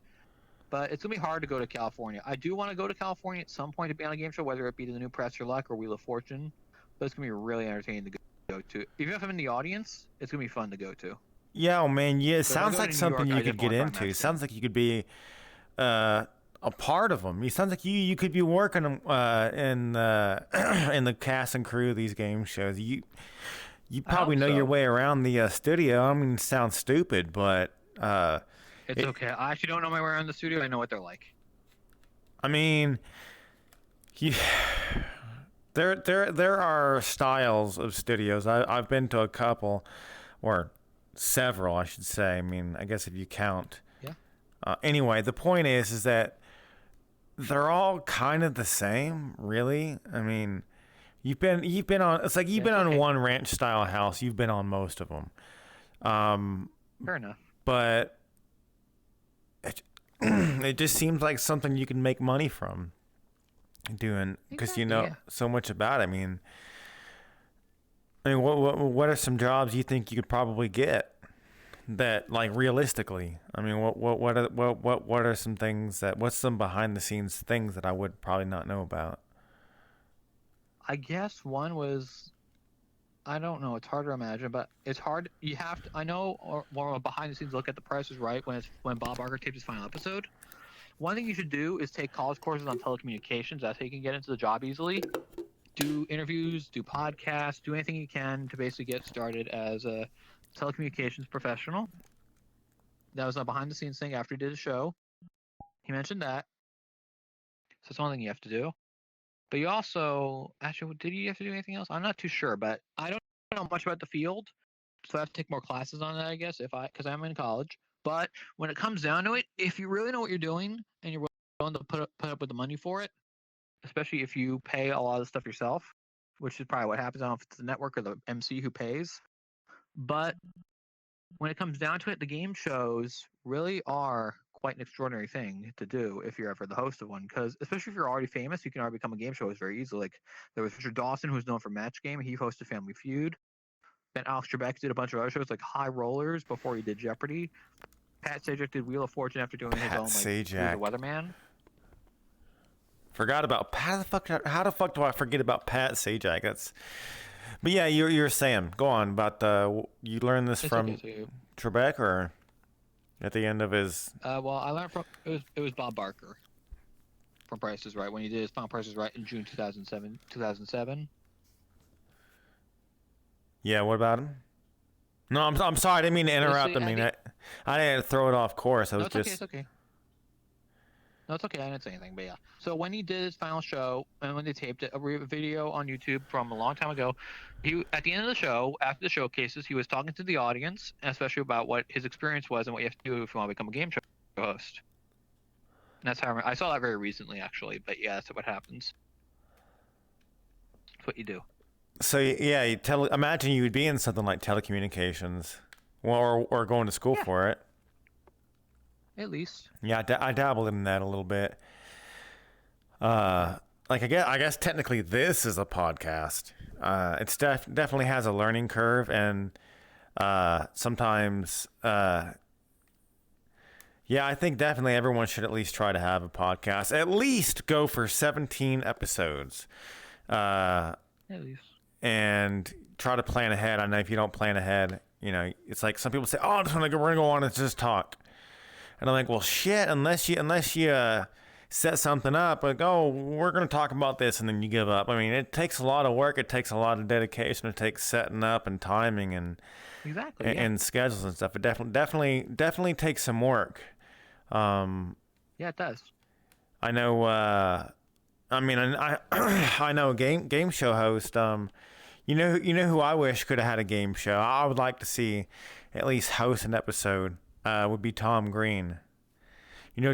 But it's gonna be hard to go to California. I do want to go to California at some point to be on a game show, whether it be the new Press Your Luck or Wheel of Fortune. But it's gonna be really entertaining to go to. Even if I'm in the audience, it's gonna be fun to go to. Yeah, oh man, yeah, it But if I sounds go like to New something York, you I could just get wanna try into. It Match sounds like you could be a part of them. It sounds like you could be working in the cast and crew of these game shows. You probably know your way around the studio. I mean, it sounds stupid, but it's okay. I actually don't know my way around the studio. I know what they're like. I mean, there are styles of studios. I've been to a couple, or several, I should say. I mean, I guess if you count. Yeah. Anyway, the point is that they're all kind of the same, really. I mean, you've been on. It's like you've been on one ranch style house. You've been on most of them. Fair enough. But it just seems like something you can make money from doing, because you know so much about it. I mean, what are some jobs you think you could probably get that, like, realistically? I mean, what are some things what's some behind the scenes things that I would probably not know about? I guess one was, I don't know, it's hard to imagine, but it's hard. You have to, I know, or behind the scenes look at The Price is Right when Bob Barker taped his final episode. One thing you should do is take college courses on telecommunications. That's how you can get into the job easily. Do interviews, do podcasts, do anything you can to basically get started as a telecommunications professional. That was a behind the scenes thing after he did a show. He mentioned that. So it's one thing you have to do. But you also, actually, did you have to do anything else? I'm not too sure, but I don't know much about the field, so I have to take more classes on that, I guess, because I'm in college. But when it comes down to it, if you really know what you're doing and you're willing to put up with the money for it, especially if you pay a lot of the stuff yourself, which is probably what happens. I don't know if it's the network or the MC who pays. But when it comes down to it, the game shows really are quite an extraordinary thing to do if you're ever the host of one, because especially if you're already famous, you can already become a game show host very easily. Like, there was Richard Dawson, who's known for Match Game. He hosted Family Feud. Then Alex Trebek did a bunch of other shows like High Rollers before he did Jeopardy. Pat Sajak did Wheel of Fortune after doing his own, like, he was a weatherman. Forgot about Pat. How the fuck do I forget about Pat Sajak? But yeah, you're saying, go on about you learned this from Trebek, or at the end of his. Well, I learned from it was Bob Barker from Price is Right when he did his final Price is Right in June 2007. Yeah, what about him? No, I'm sorry. I didn't mean to interrupt. I didn't throw it off course. I was just. It's okay. No, it's okay. I didn't say anything, but yeah. So when he did his final show, and when they taped it, a video on YouTube from a long time ago, at the end of the show, after the showcases, he was talking to the audience, especially about what his experience was and what you have to do if you want to become a game show host. And that's how I saw that very recently, actually. But yeah, that's what happens. That's what you do. So yeah, imagine you would be in something like telecommunications, or going to school for it. At least. Yeah, I dabbled in that a little bit. Like I guess technically this is a podcast. definitely has a learning curve, and sometimes yeah, I think definitely everyone should at least try to have a podcast. At least go for 17 episodes. At least. And try to plan ahead. I know if you don't plan ahead, it's like some people say, "Oh, we're gonna go on and just talk," and I'm like, "Well, shit, unless you set something up, like, oh, we're gonna talk about this," and then you give up. I mean, it takes a lot of work. It takes a lot of dedication. It takes setting up and timing and exactly and schedules and stuff. It definitely takes some work. Yeah, it does. I know. I mean, I know a game show host. You know who I wish could have had a game show. I would like to see at least host an episode. Would be Tom Green.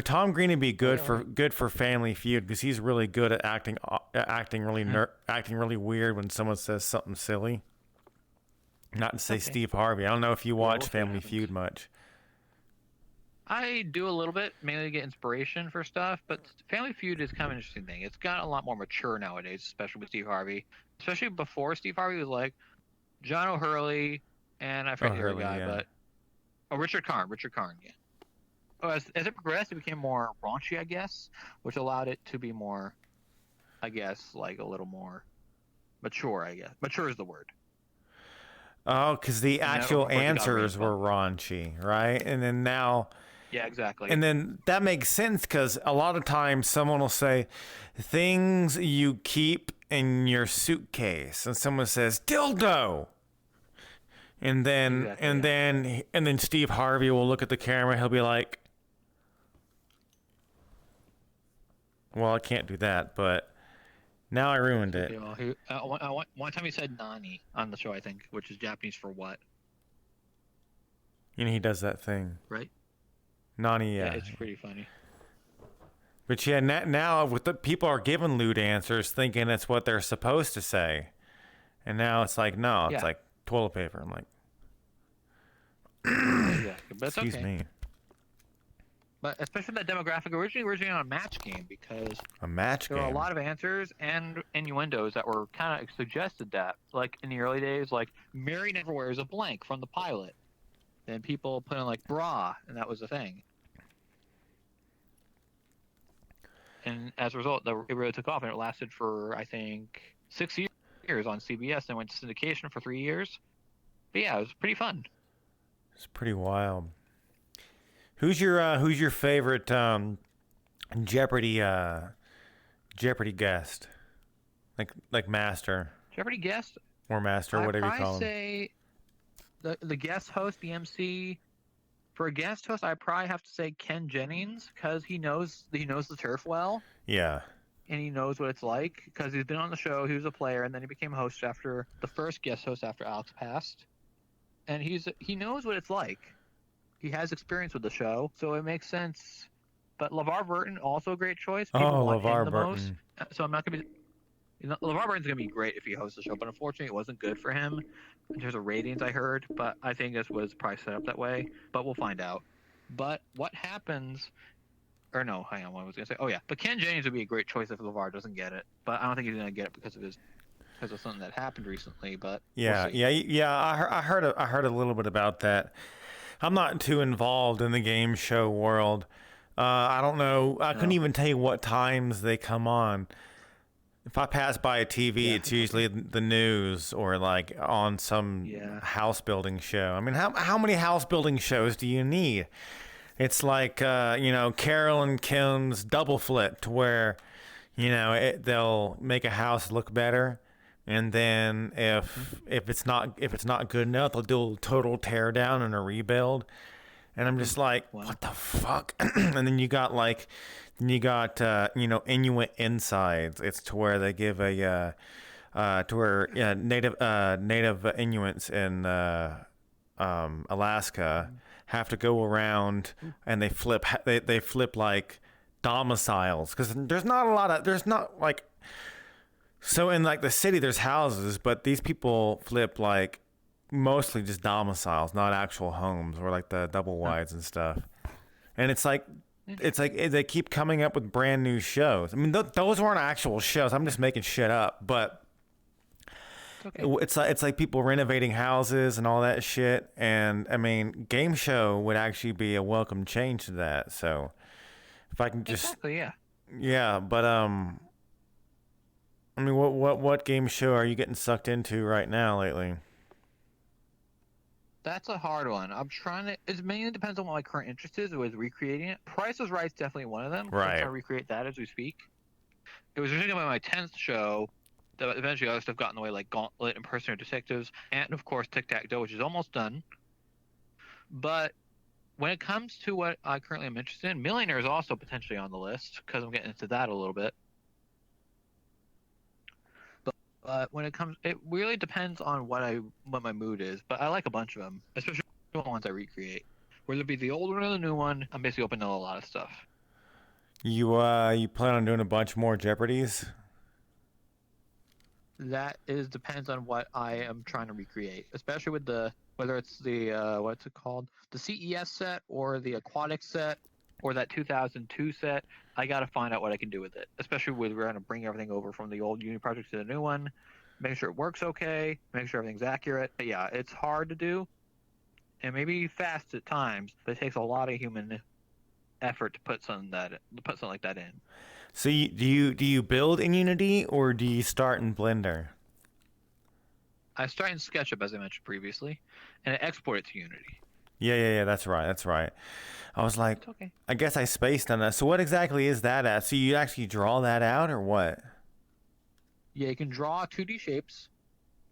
Tom Green would be good for Family Feud because he's really good at acting really weird when someone says something silly. Not to say Steve Harvey. I don't know if you watch Family Feud much. I do a little bit, mainly to get inspiration for stuff, but Family Feud is kind of an interesting thing. It's got a lot more mature nowadays, especially with Steve Harvey. Especially before Steve Harvey was like John O'Hurley, and I forget the other guy, but Richard Karn, yeah. Oh, as it progressed, it became more raunchy, I guess, which allowed it to be more, I guess, like a little more mature, I guess. Mature is the word. Oh, because the actual answers were raunchy, right? And then now... Yeah, exactly. And then that makes sense because a lot of times someone will say, things you keep in your suitcase. And someone says, dildo. And then and then Steve Harvey will look at the camera. He'll be like, well, I can't do that, but now I ruined it. One time he said nani on the show, I think, which is Japanese for what? He does that thing. Right? Nani, yeah. It's pretty funny. But yeah, now with the people are giving lewd answers thinking it's what they're supposed to say. And now it's like, no, it's like toilet paper. I'm like, yeah, but excuse me. But especially that demographic originally on a match game because there were a lot of answers and innuendos that were kind of suggested that, like in the early days, like Mary never wears a blank from the pilot. Then people put in like bra, and that was the thing. And as a result, it really took off, and it lasted for I think 6 years on CBS, and went to syndication for 3 years. But yeah, it was pretty fun. It's pretty wild. Who's your favorite Jeopardy guest? Like master. Jeopardy guest or master, whatever you call him. I'd say the guest host, the MC. For a guest host, I probably have to say Ken Jennings because he knows the turf well. Yeah. And he knows what it's like because he's been on the show. He was a player, and then he became a host after the first guest host after Alex passed. And he knows what it's like. He has experience with the show, so it makes sense. But LeVar Burton, also a great choice. People want him the most. So I'm not going to be... LeVar Burton's going to be great if he hosts the show, but unfortunately it wasn't good for him in terms of ratings, I heard. But I think this was probably set up that way. But we'll find out. But what happens... Or no, hang on, what I was going to say. Oh, yeah. But Ken Jennings would be a great choice if LeVar doesn't get it. But I don't think he's going to get it because of something that happened recently. But yeah, we'll I heard a little bit about that. I'm not too involved in the game show world. I don't know. I couldn't even tell you what times they come on. If I pass by a TV, it's usually the news or like on some house building show. I mean, how many house building shows do you need? It's like Carol and Kim's Double Flipped, where they'll make a house look better. And then if it's not good enough, they'll do a total tear down and a rebuild. And I'm just like, what the fuck? And then you got Inuit Insides. It's to where they give native Inuits in Alaska have to go around and they flip like domiciles because there's not like. So in like the city, there's houses, but these people flip like mostly just domiciles, not actual homes or like the double wides and stuff. And it's like they keep coming up with brand new shows. I mean, those weren't actual shows. I'm just making shit up. But Okay. It's like people renovating houses and all that shit. And I mean, Game Show would actually be a welcome change to that. So if I can just, Exactly. Yeah. yeah. But I mean, what game show are you getting sucked into right now lately? That's a hard one. I'm trying to. It mainly depends on what my current interest is with recreating it. Price is Right is definitely one of them because I'm Right. trying to recreate that as we speak. It was originally my 10th show. That eventually other stuff got in the way, like Gauntlet and Personal Detectives, and of course Tic Tac Toe, which is almost done. But when it comes to what I currently am interested in, Millionaire is also potentially on the list because I'm getting into that a little bit. But when it comes, it really depends on what my mood is. But I like a bunch of them, especially the ones I recreate. Whether it be the old one or the new one, I'm basically open to a lot of stuff. You plan on doing a bunch more Jeopardies? That is depends on what I am trying to recreate, especially with the whether it's the what's it called, the CES set or the aquatic set or that 2002 set. I got to find out what I can do with it, especially with we're going to bring everything over from the old Uni project to the new one, make sure it works okay, make sure everything's accurate. But yeah, it's hard to do and maybe fast at times, but it takes a lot of human effort to put something like that in. So do you build in Unity or do you start in Blender? I start in SketchUp as I mentioned previously, and I export it to Unity. Yeah. That's right. That's right. I was like, It's okay. I guess I spaced on that. So what exactly is that at? So you actually draw that out or what? Yeah, you can draw 2D shapes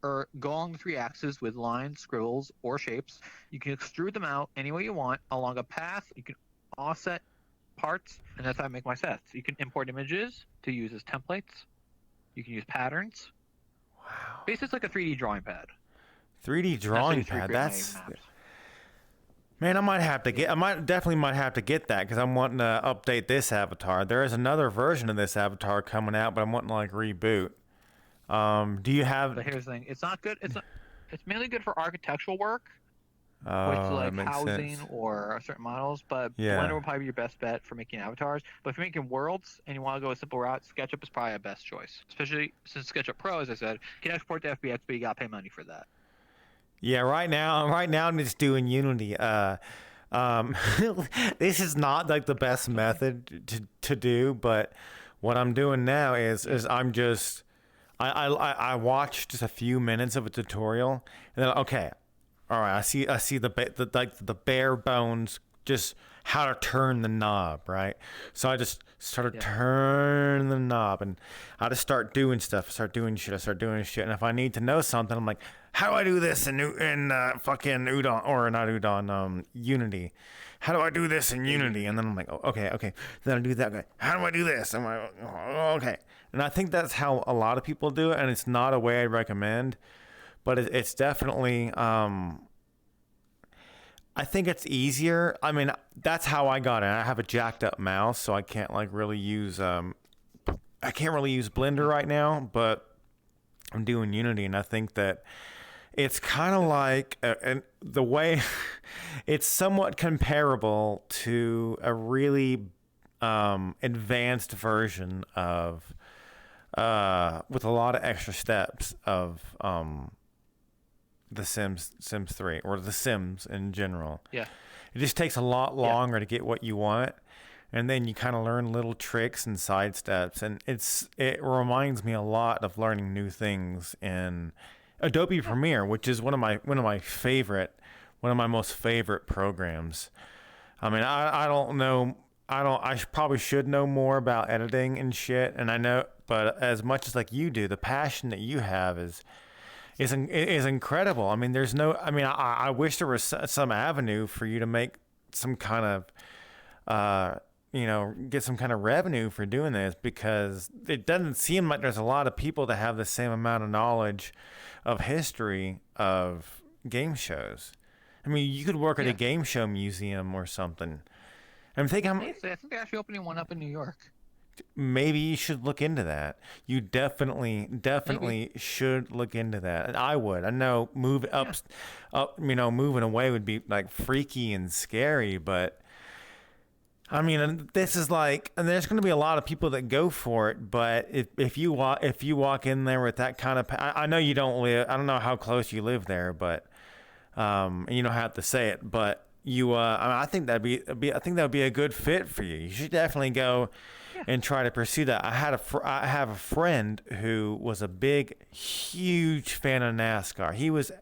or go along the three axes with lines, scribbles, or shapes. You can extrude them out any way you want along a path. You can offset parts, and that's how I make my sets. You can import images to use as templates. You can use patterns. Wow. Basically, it's like a 3D drawing pad. 3D And that's how I drawing used to pad. recreate my That's maps. man, I might have to get. Yeah. I might definitely might have to get that because I'm wanting to update this avatar. There is another version of this avatar coming out, but I'm wanting to like reboot. Do you have? But here's the thing: it's not good. It's mainly good for architectural work with Oh, that like makes housing sense. or certain models, but Blender Yeah. will probably be your best bet for making avatars. But if you're making worlds and you want to go a simple route, SketchUp is probably a best choice. Especially since SketchUp Pro, as I said, can export to FBX, but you gotta pay money for that. Yeah. Right now, I'm just doing Unity. Um, this is not like the best It's okay. method to do, but what I'm doing now is I'm just I watched just a few minutes of a tutorial and then okay, all right, I see the like the bare bones just how to turn the knob, right? So I just started Yeah. turning the knob and I just start doing stuff, I start doing shit, and if I need to know something, I'm like, how do I do this in fucking Udon or not Udon, Unity? How do I do this in Yeah, Unity? And Unity. then I'm like, oh, okay. Then I do that. Okay. How do I do this? I'm like, oh, okay. And I think that's how a lot of people do it, and it's not a way I recommend, but it's definitely. I think it's easier. I mean, that's how I got it. I have a jacked up mouse, so I can't like really use I can't really use Blender right now, but I'm doing Unity, and I think that it's kind of like and the way it's somewhat comparable to a really advanced version of with a lot of extra steps of the Sims 3 or the Sims in general. Yeah. It just takes a lot Yeah. longer to get what you want, and then you kind of learn little tricks and side steps, and it reminds me a lot of learning new things in Adobe Yeah. Premiere, which is one of my most favorite programs. I mean, I don't know. Probably should know more about editing and shit. And I know, but as much as like you do, the passion that you have is incredible. I mean, there's no. I mean, I wish there was some avenue for you to make some kind of, get some kind of revenue for doing this because it doesn't seem like there's a lot of people that have the same amount of knowledge of history of game shows. I mean, you could work at a Yeah. game show museum or something. I'm thinking I think they're actually opening one up in New York. maybe you should look into that. You Maybe. definitely should look into that. And I would. I know Yeah. moving away would be like freaky and scary, but I mean, and this is like, and there's going to be a lot of people that go for it, but if you walk in there with that kind of, I know you don't live, I don't know how close you live there, but and you don't have to say it, but you, I mean, I think I think that would be a good fit for you. You should definitely go Yeah. and try to pursue that. I have a friend who was a big, huge fan of NASCAR. He was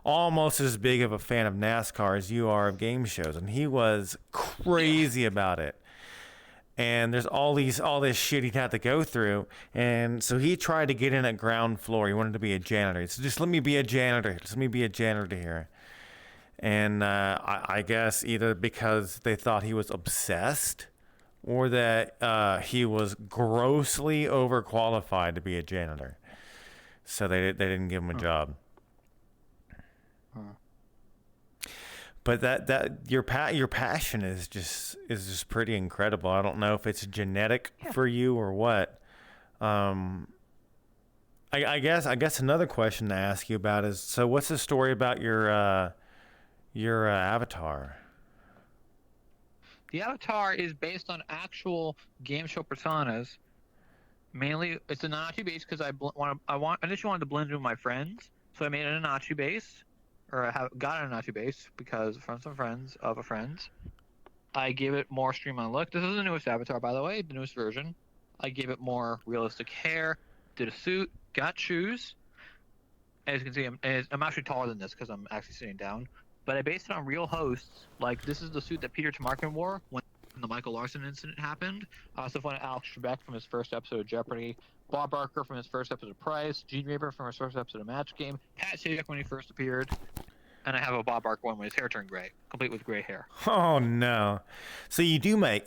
almost as big of a fan of NASCAR as you are of game shows, and he was crazy about it. And there's all this shit he'd have to go through, and so he tried to get in at ground floor. He wanted to be a janitor. So just let me be a janitor. Just let me be a janitor here. And I guess either because they thought he was obsessed, or that he was grossly overqualified to be a janitor, so they didn't give him a job. But that your passion is just pretty incredible. I don't know if it's genetic for you or what. I guess another question to ask you about is, so what's the story about your avatar? The avatar is based on actual game show personas. Mainly, it's a Nachi base because I initially wanted to blend in with my friends, so I made it a Nachi base, or got a Nachi base because from some friends of a friend's. I gave it more streamlined look. This is the newest avatar, by the way, the newest version. I gave it more realistic hair, did a suit, got shoes. As you can see, I'm actually taller than this because I'm actually sitting down. But I based it on real hosts. Like, this is the suit that Peter Tamarkin wore when the Michael Larson incident happened. I also found Alex Trebek from his first episode of Jeopardy, Bob Barker from his first episode of Price, Gene Raper from his first episode of Match Game, Pat Sajak when he first appeared, and I have a Bob Barker one when his hair turned gray, complete with gray hair. Oh no! So you do make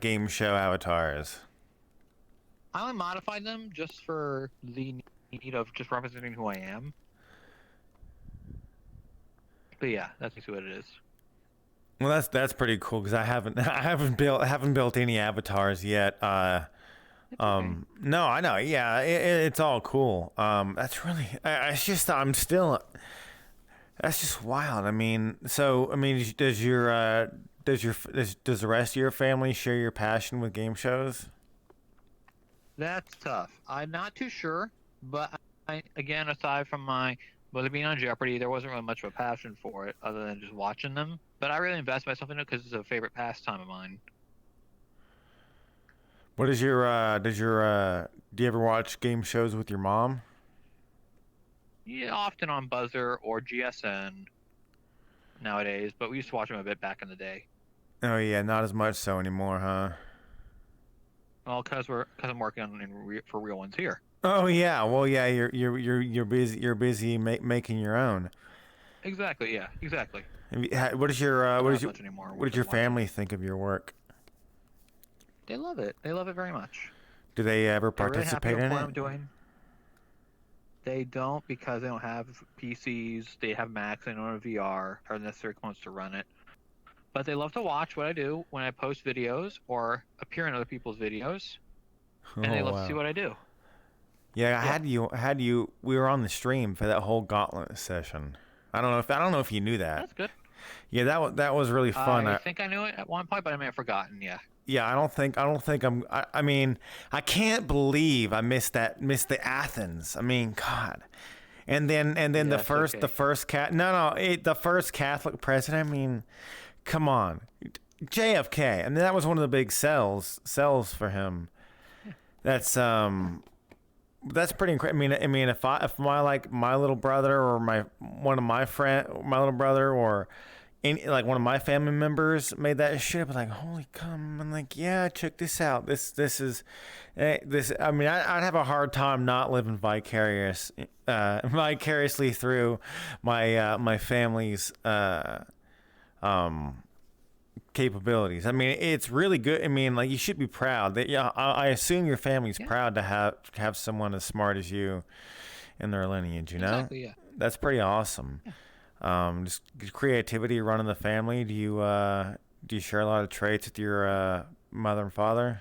game show avatars. I only modified them just for the need of just representing who I am. But yeah, that's what it is. Well, that's pretty cool because I haven't built any avatars yet. Okay. No, I know. Yeah, it's all cool. That's really. It's just I'm still. That's just wild. I mean, does the rest of your family share your passion with game shows? That's tough. I'm not too sure, but again, aside from my being on Jeopardy, there wasn't really much of a passion for it other than just watching them. But I really invest myself in it because it's a favorite pastime of mine. What is your do you ever watch game shows with your mom? Yeah, often on Buzzer or GSN nowadays, but we used to watch them a bit back in the day. Oh yeah, not as much so anymore, huh? Well, because I'm working on for real ones here. Oh yeah, well yeah, you're busy making your own. Exactly. Yeah. Exactly. What does your family think of your work? They love it. They love it very much. Do they ever They're really participate happy with in what it? I'm doing. They don't because they don't have PCs. They have Macs. They don't have VR or necessary components to run it. But they love to watch what I do when I post videos or appear in other people's videos, and they love to see what I do. Yeah, I had you. We were on the stream for that whole Gauntlet session. I don't know if you knew that. That's good. Yeah, that was really fun. I think I knew it at one point, but I may have forgotten. Yeah. Yeah, I don't think I mean, I can't believe I missed the Athens. I mean, God. And then the first Catholic president. I mean, come on. JFK. I mean, that was one of the big sells for him. That's pretty incredible. I mean, if my little brother or my little brother or one of my family members made that shit, I'd be like, holy come! I'm like, yeah, check this out. This is this. I mean, I'd have a hard time not living vicariously through my family's capabilities. I mean, it's really good. I mean, like, you should be proud that, yeah, I assume your family's proud to have someone as smart as you in their lineage, you know? Exactly, yeah. That's pretty awesome. Yeah. Just creativity running the family. Do you share a lot of traits with your mother and father?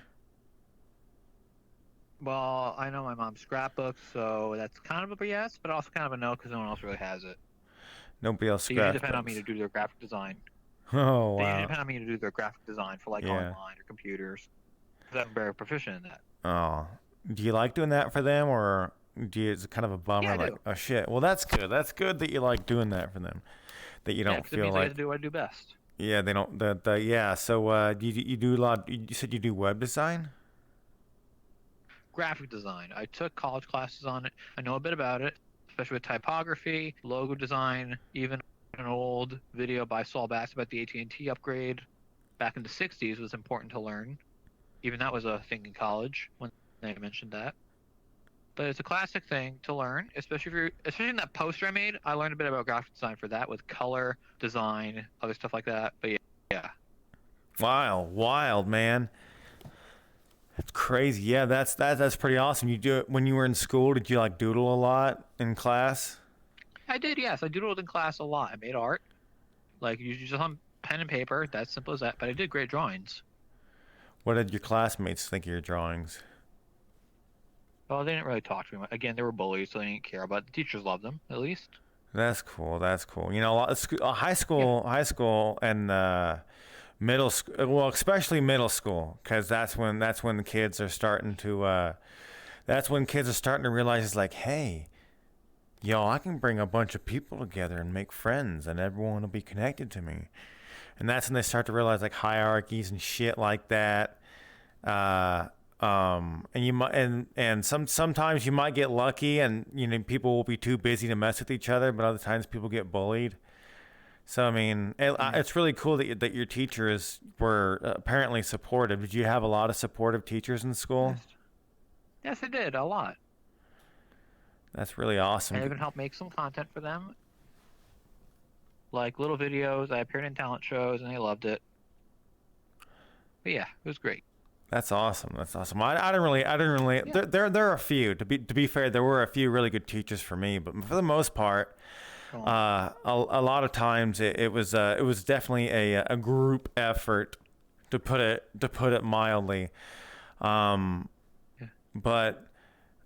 Well, I know my mom scrapbooks, so that's kind of a yes, but also kind of a no because no one else really has it. Nobody else So you depend scraps on me to do their graphic design. Oh They didn't wow. depend on me to do their graphic design for like Yeah. online or computers. 'Cause I'm very proficient in that. Oh, do you like doing that for them, or is it kind of a Yeah, bummer? I Like, do. oh shit. Well, that's good. That's good that you like doing that for them. That you Yeah, don't because it feel means I get to like, do what I do best. yeah, they don't. Yeah. So, you do a lot. You said you do web design. Graphic design. I took college classes on it. I know a bit about it, especially with typography, logo design, even an old video by Saul Bass about the AT&T upgrade back in the 60s was important to learn. Even that was a thing in college when they mentioned that. But it's a classic thing to learn, especially if you're, especially in that poster I made. I learned a bit about graphic design for that with color design, other stuff like that. But yeah, yeah. Wild, wild, man. It's crazy. Yeah, that's pretty awesome. You do it when you were in school. Did you like doodle a lot in class? I did. Yes, I doodled in class a lot. I made art, like you just on pen and paper. That's simple as that. But I did great drawings. What did your classmates think of your drawings? Well, they didn't really talk to me. Again, they were bullies, so they didn't care. But the teachers loved them, at least. That's cool. That's cool. You know, a lot of Yeah. high school, and middle school. Well, especially middle school, because that's when the kids are starting to. That's when kids are starting to realize it's like, hey, yo, I can bring a bunch of people together and make friends, and everyone will be connected to me. And that's when they start to realize like hierarchies and shit like that. Uh, and you might and sometimes you might get lucky, and people will be too busy to mess with each other, but other times people get bullied. So I mean, Hmm. it's really cool that your teachers were apparently supportive. Did you have a lot of supportive teachers in school? Yes. Yes, I did a lot. That's really awesome. I even helped make some content for them, like little videos. I appeared in talent shows, and they loved it. But yeah, it was great. That's awesome. That's awesome. I didn't really. Yeah. There are a few. To be fair, there were a few really good teachers for me, but for the most part, Oh, a lot of times it was definitely a group effort, to put it mildly. Um, yeah. but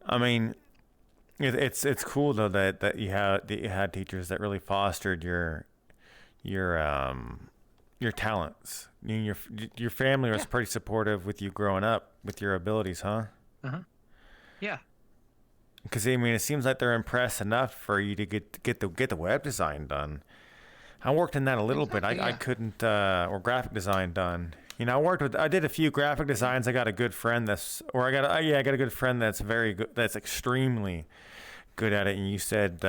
I mean, it's cool though that you had teachers that really fostered your your talents. Your family was Yeah. pretty supportive with you growing up with your abilities, huh? Uh-huh. Yeah. Because I mean, it seems like they're impressed enough for you to get the web design done. I worked in that a little bit. Exactly. I Yeah. couldn't or graphic design done. I did a few graphic Yeah. designs. I got a good friend I got a good friend that's very good. That's extremely good at it. And you said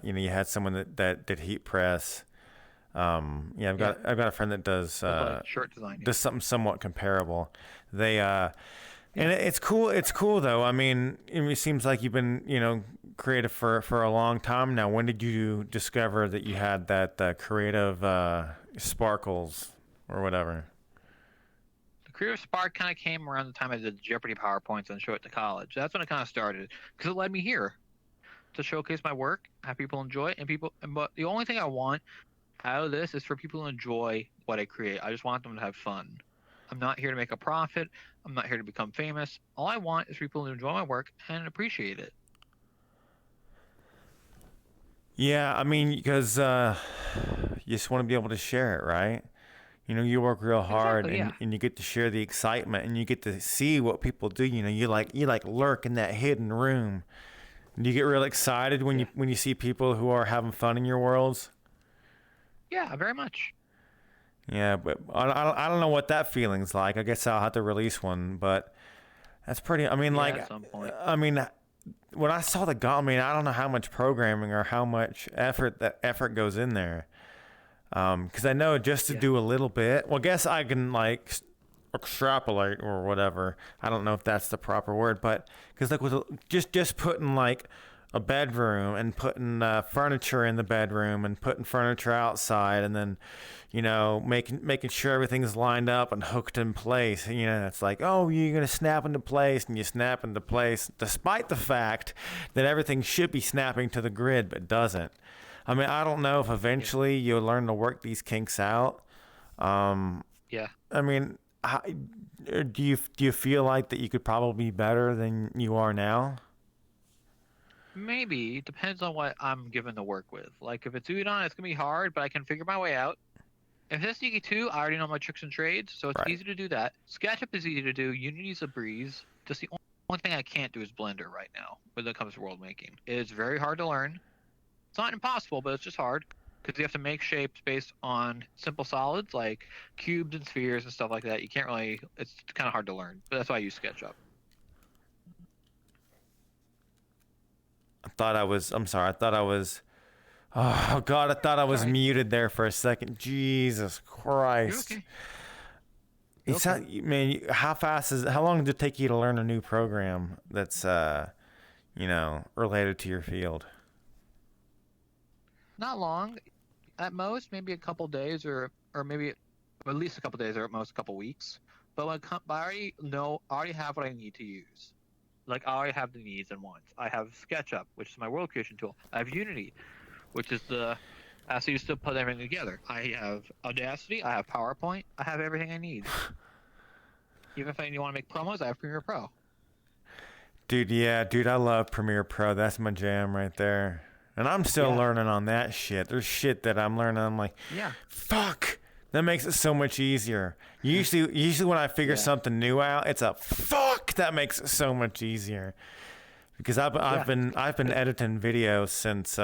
you had someone that did heat press. Yeah, I've Yeah. got a friend that does With like shirt design. Yeah. does something somewhat comparable. They Yeah. and it's cool. It's cool though. I mean, it seems like you've been creative for a long time now. When did you discover that you had that creative sparkles or whatever? The career spark kind of came around the time I did Jeopardy PowerPoints and show it to college. That's when it kind of started because it led me here to showcase my work, have people enjoy it, and people. But the only thing I want out of this is for people to enjoy what I create. I just want them to have fun. I'm not here to make a profit. I'm not here to become famous. All I want is people to enjoy my work and appreciate it. Yeah, I mean, because you just want to be able to share it, right? You work real hard, Exactly. and, Yeah. and you get to share the excitement, and you get to see what people do. You like lurk in that hidden room. Do you get real excited when you Yeah. when you see people who are having fun in your worlds? Yeah. Very much. Yeah, but I don't know what that feeling's like. I guess I'll have to release one, but that's pretty. I mean, Yeah. like, At some point. I mean, when I saw the Gauntlet, I don't know how much programming or how much effort goes in there. Because I know just to Yeah. do a little bit. Well, I guess I can like extrapolate or whatever. I don't know if that's the proper word, but because like with just putting like a bedroom and putting furniture in the bedroom and putting furniture outside, and then making sure everything's lined up and hooked in place. It's like, oh, you're gonna snap into place, and you snap into place despite the fact that everything should be snapping to the grid but doesn't. I mean, I don't know if Yeah. eventually you'll learn to work these kinks out. Um, Yeah. I mean, do you feel like that you could probably be better than you are now? Maybe. Depends on what I'm given to work with. Like if it's Udon, it's gonna be hard, but I can figure my way out. If it's Sneaky 2, I already know my tricks and trades, so it's Right. easy to do that. Sketchup is easy to do. Unity's a breeze. Just the only thing I can't do is Blender right now when it comes to world making. It's very hard to learn. It's not impossible, but it's just hard because you have to make shapes based on simple solids like cubes and spheres and stuff like that. You can't really. It's kind of hard to learn, but that's why I use SketchUp. I'm sorry. I thought I was. Oh God! I thought I was Sorry. muted there for a second. Jesus Christ! You're okay. It's not, man. How long did it take you to learn a new program that's related to your field? Not long. At most, maybe a couple days, or maybe at least a couple days, or at most a couple weeks. But I already have what I need to use. Like I already have the needs and wants. I have SketchUp, which is my world creation tool. I have Unity, which is the as I used to put everything together. I have Audacity. I have PowerPoint. I have everything I need. Even if I want to make promos, I have Premiere Pro. Dude, yeah, dude, I love Premiere Pro. That's my jam right there. And I'm still learning on that shit. There's shit that I'm learning. I'm like, fuck. That makes it so much easier. Usually when I figure something new out, it's a fuck. That makes it so much easier. Because I've been editing videos since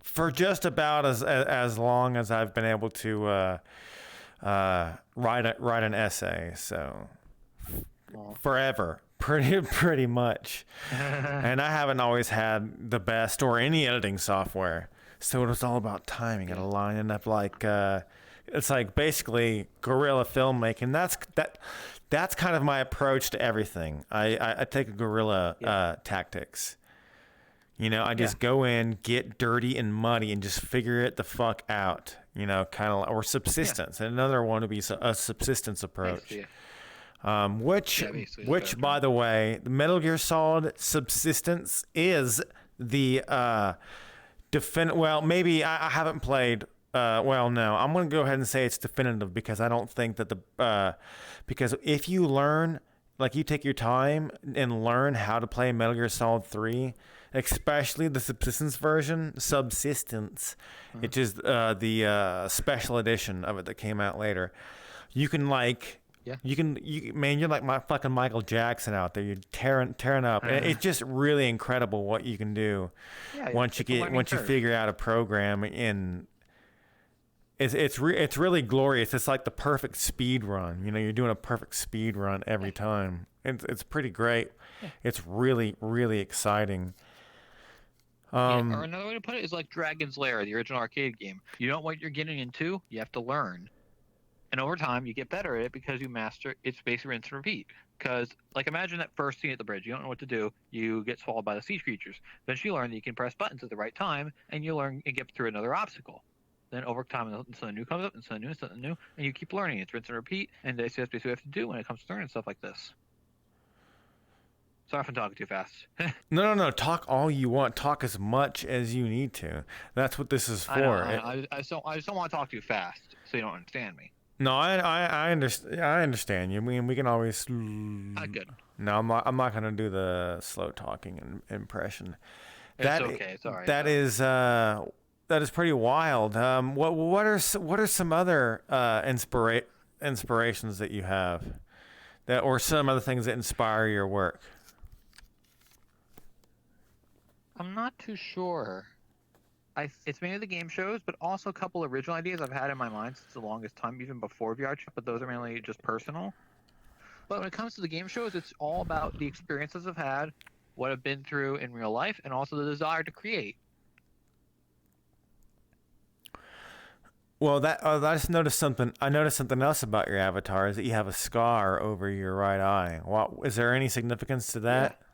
for just about as long as I've been able to write an essay. So forever. Pretty much. And I haven't always had the best or any editing software. So it was all about timing and lining up like it's like basically guerrilla filmmaking. That's kind of my approach to everything. I take a guerrilla tactics. I just go in, get dirty and muddy, and just figure it the fuck out. Kind of, or subsistence. And another one would be a subsistence approach. Which by the way, the Metal Gear Solid Subsistence is the well, maybe I haven't played. Well, no, I'm going to go ahead and say it's definitive because I don't think that because if you learn, like you take your time and learn how to play Metal Gear Solid 3, especially the Subsistence version, which is the special edition of it that came out later, you can man, you're like my fucking Michael Jackson out there. You're tearing up. And it's just really incredible what you can do once you figure out a program, and it's really glorious. It's like the perfect speed run. You're doing a perfect speed run every time. It's pretty great. Yeah. It's really, really exciting. Or another way to put it is like Dragon's Lair, the original arcade game. You don't know what you're getting into. You have to learn. And over time, you get better at it because you master. It's basically rinse and repeat. Because, like, imagine that first scene at the bridge. You don't know what to do. You get swallowed by the sea creatures. Then you learn that you can press buttons at the right time, and you learn and get through another obstacle. Then over time, something new comes up, and something new, and you keep learning. It's rinse and repeat, and that's basically what you have to do when it comes to learning stuff like this. Sorry if I'm talking too fast. No. Talk all you want. Talk as much as you need to. That's what this is for. I just don't want to talk too fast, so you don't understand me. No, I understand. I understand you. I mean, we can always. Good. No, I'm not gonna do the slow talking impression. It's okay. It's all right. That is pretty wild. What are some other inspirations that you have, or some other things that inspire your work? I'm not too sure. It's mainly the game shows, but also a couple original ideas I've had in my mind since the longest time, even before VR Chat, but those are mainly just personal. But when it comes to the game shows, it's all about the experiences I've had, what I've been through in real life, and also the desire to create. Well, I just noticed something. I noticed something else about your avatar is that you have a scar over your right eye. Is there any significance to that? Yeah.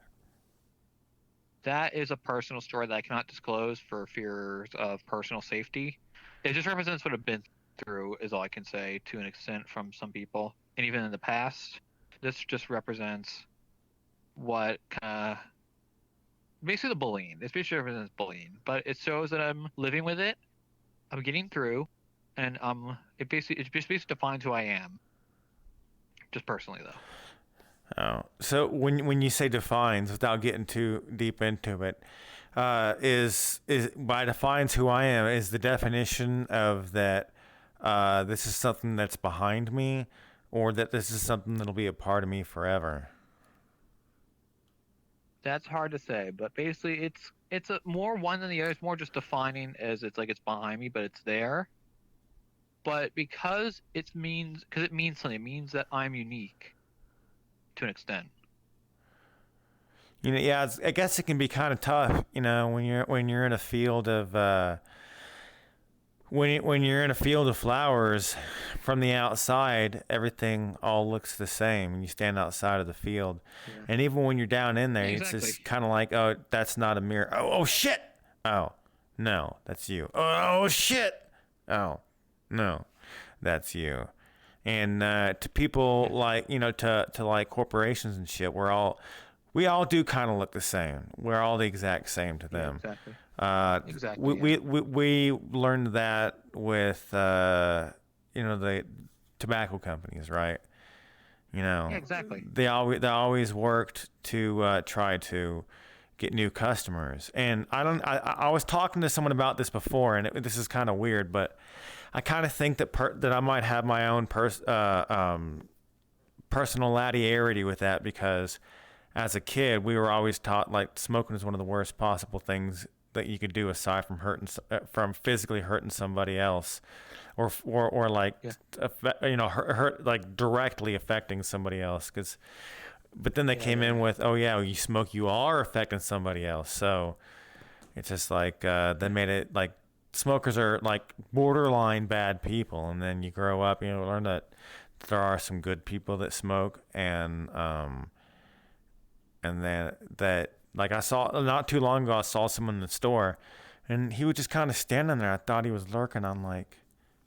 That is a personal story that I cannot disclose for fears of personal safety. It just represents what I've been through, is all I can say, to an extent from some people. And even in the past, this just represents what basically the bullying. This basically represents bullying, but it shows that I'm living with it. I'm getting through, and it just basically defines who I am. Just personally, though. Oh, so when you say defines, without getting too deep into it, is by defines who I am is the definition of that. This is something that's behind me, or that this is something that'll be a part of me forever. That's hard to say, but basically it's a more one than the other. It's more just defining as it's like it's behind me, but it's there. But because it means something, it means that I'm unique to an extent. You know, yeah, I guess it can be kind of tough, you know, when you're in a field of when you're in a field of flowers. From the outside, everything all looks the same when you stand outside of the field. Yeah. And even when you're down in there, Exactly. it's just kind of like, oh, that's not a mirror. Oh shit. Oh, no, that's you. Oh shit. Oh, no, that's you. And to people like, you know, to like corporations and shit, we all do kind of look the same. We're all the exact same to them. Yeah, exactly. Exactly. Yeah. We learned that with you know, the tobacco companies, right? You know, Yeah, exactly. they always worked to try to get new customers. And I was talking to someone about this before, and this is kind of weird, but I kind of think that that I might have my own personality with that, because as a kid, we were always taught like smoking is one of the worst possible things that you could do, aside from from physically hurting somebody else, or like, you know, hurt like directly affecting somebody else. But then they came in with, oh yeah, you smoke, you are affecting somebody else. So it's just like they made it like smokers are like borderline bad people, and then you grow up, you know, learn that there are some good people that smoke, and then that, like, I saw not too long ago, I saw someone in the store, and he was just kind of standing there. I thought he was lurking. I'm like,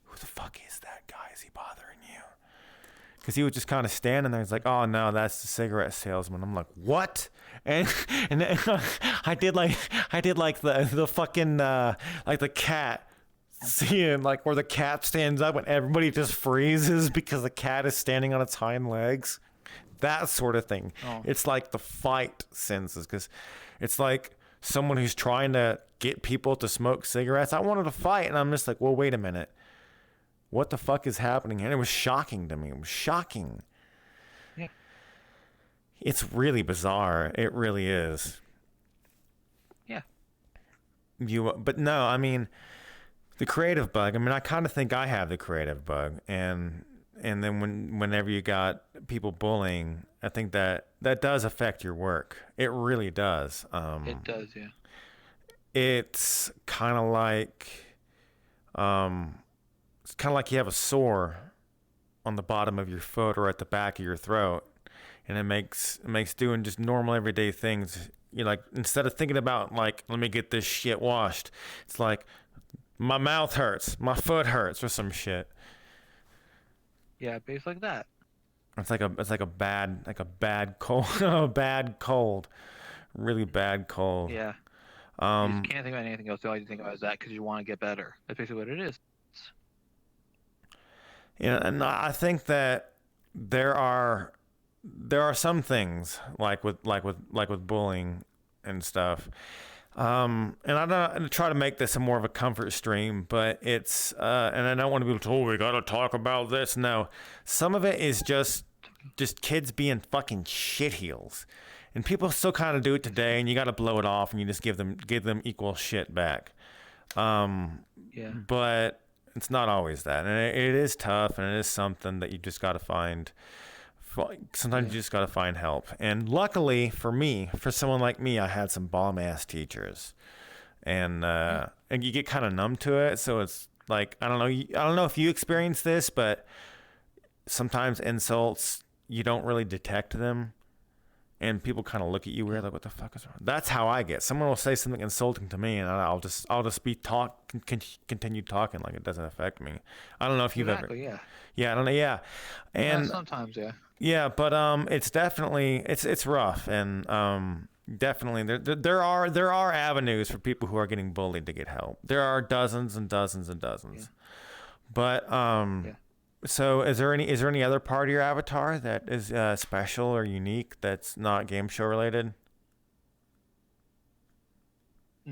who the fuck is that guy? Is he bothering you? Because he was just kind of standing there. He's like, oh no, that's the cigarette salesman. I'm like, what? And then I did like the fucking like the cat seeing, like, where the cat stands up and everybody just freezes because the cat is standing on its hind legs. That sort of thing. Oh. It's like the fight senses, because it's like someone who's trying to get people to smoke cigarettes. I wanted to fight, and I'm just like, well, wait a minute. What the fuck is happening? And it was shocking to me. It was shocking. Yeah. It's really bizarre. It really is. Yeah. But no, I mean, the creative bug. I mean, I kind of think I have the creative bug, and then whenever you got people bullying, I think that does affect your work. It really does. It does, yeah. It's kind of like, you have a sore on the bottom of your foot or at the back of your throat, and it makes doing just normal everyday things. You like, instead of thinking about like, let me get this shit washed, it's like, my mouth hurts, my foot hurts, or some shit. Yeah, basically like that. It's like a bad cold, a bad cold, really bad cold. Yeah. You just can't think about anything else. All you think about is that, because you want to get better. That's basically what it is. Yeah, and I think that there are some things like with bullying and stuff. And I'm going to try to make this more of a comfort stream, but it's, and I don't want to be told, we got to talk about this. No, some of it is just kids being fucking shitheels, and people still kind of do it today, and you got to blow it off, and you just give them equal shit back. Yeah. But it's not always that, and it is tough, and it is something that you just got to find. Sometimes you just got to find help. And luckily for me, for someone like me, I had some bomb-ass teachers. And you get kind of numb to it. So it's like, I don't know if you experience this, but sometimes insults, you don't really detect them. And people kind of look at you weird, like, what the fuck is wrong? That's how I get. Someone will say something insulting to me, and I'll just continue talking like it doesn't affect me. I don't know if you've ever. Yeah, I don't know. Yeah. And sometimes, yeah. Yeah, but it's definitely it's rough, and definitely there are avenues for people who are getting bullied to get help. There are dozens and dozens and dozens. Yeah. But so is there any other part of your avatar that is special or unique that's not game show related?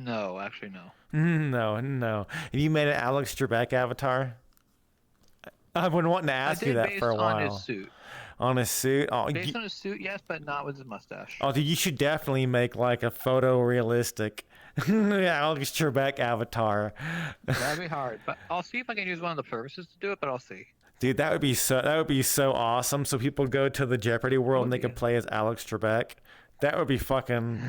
No, actually, no. No, no. Have you made an Alex Trebek avatar? I've been wanting to I ask you did that for based a on his while. suit. On his suit? Based on his suit, yes, but not with his mustache. Oh, dude, you should definitely make like a photorealistic Alex Trebek avatar. That'd be hard, but I'll see if I can use one of the services to do it. But I'll see. Dude, that would be so awesome. So people go to the Jeopardy world and they can play as Alex Trebek. That would be fucking.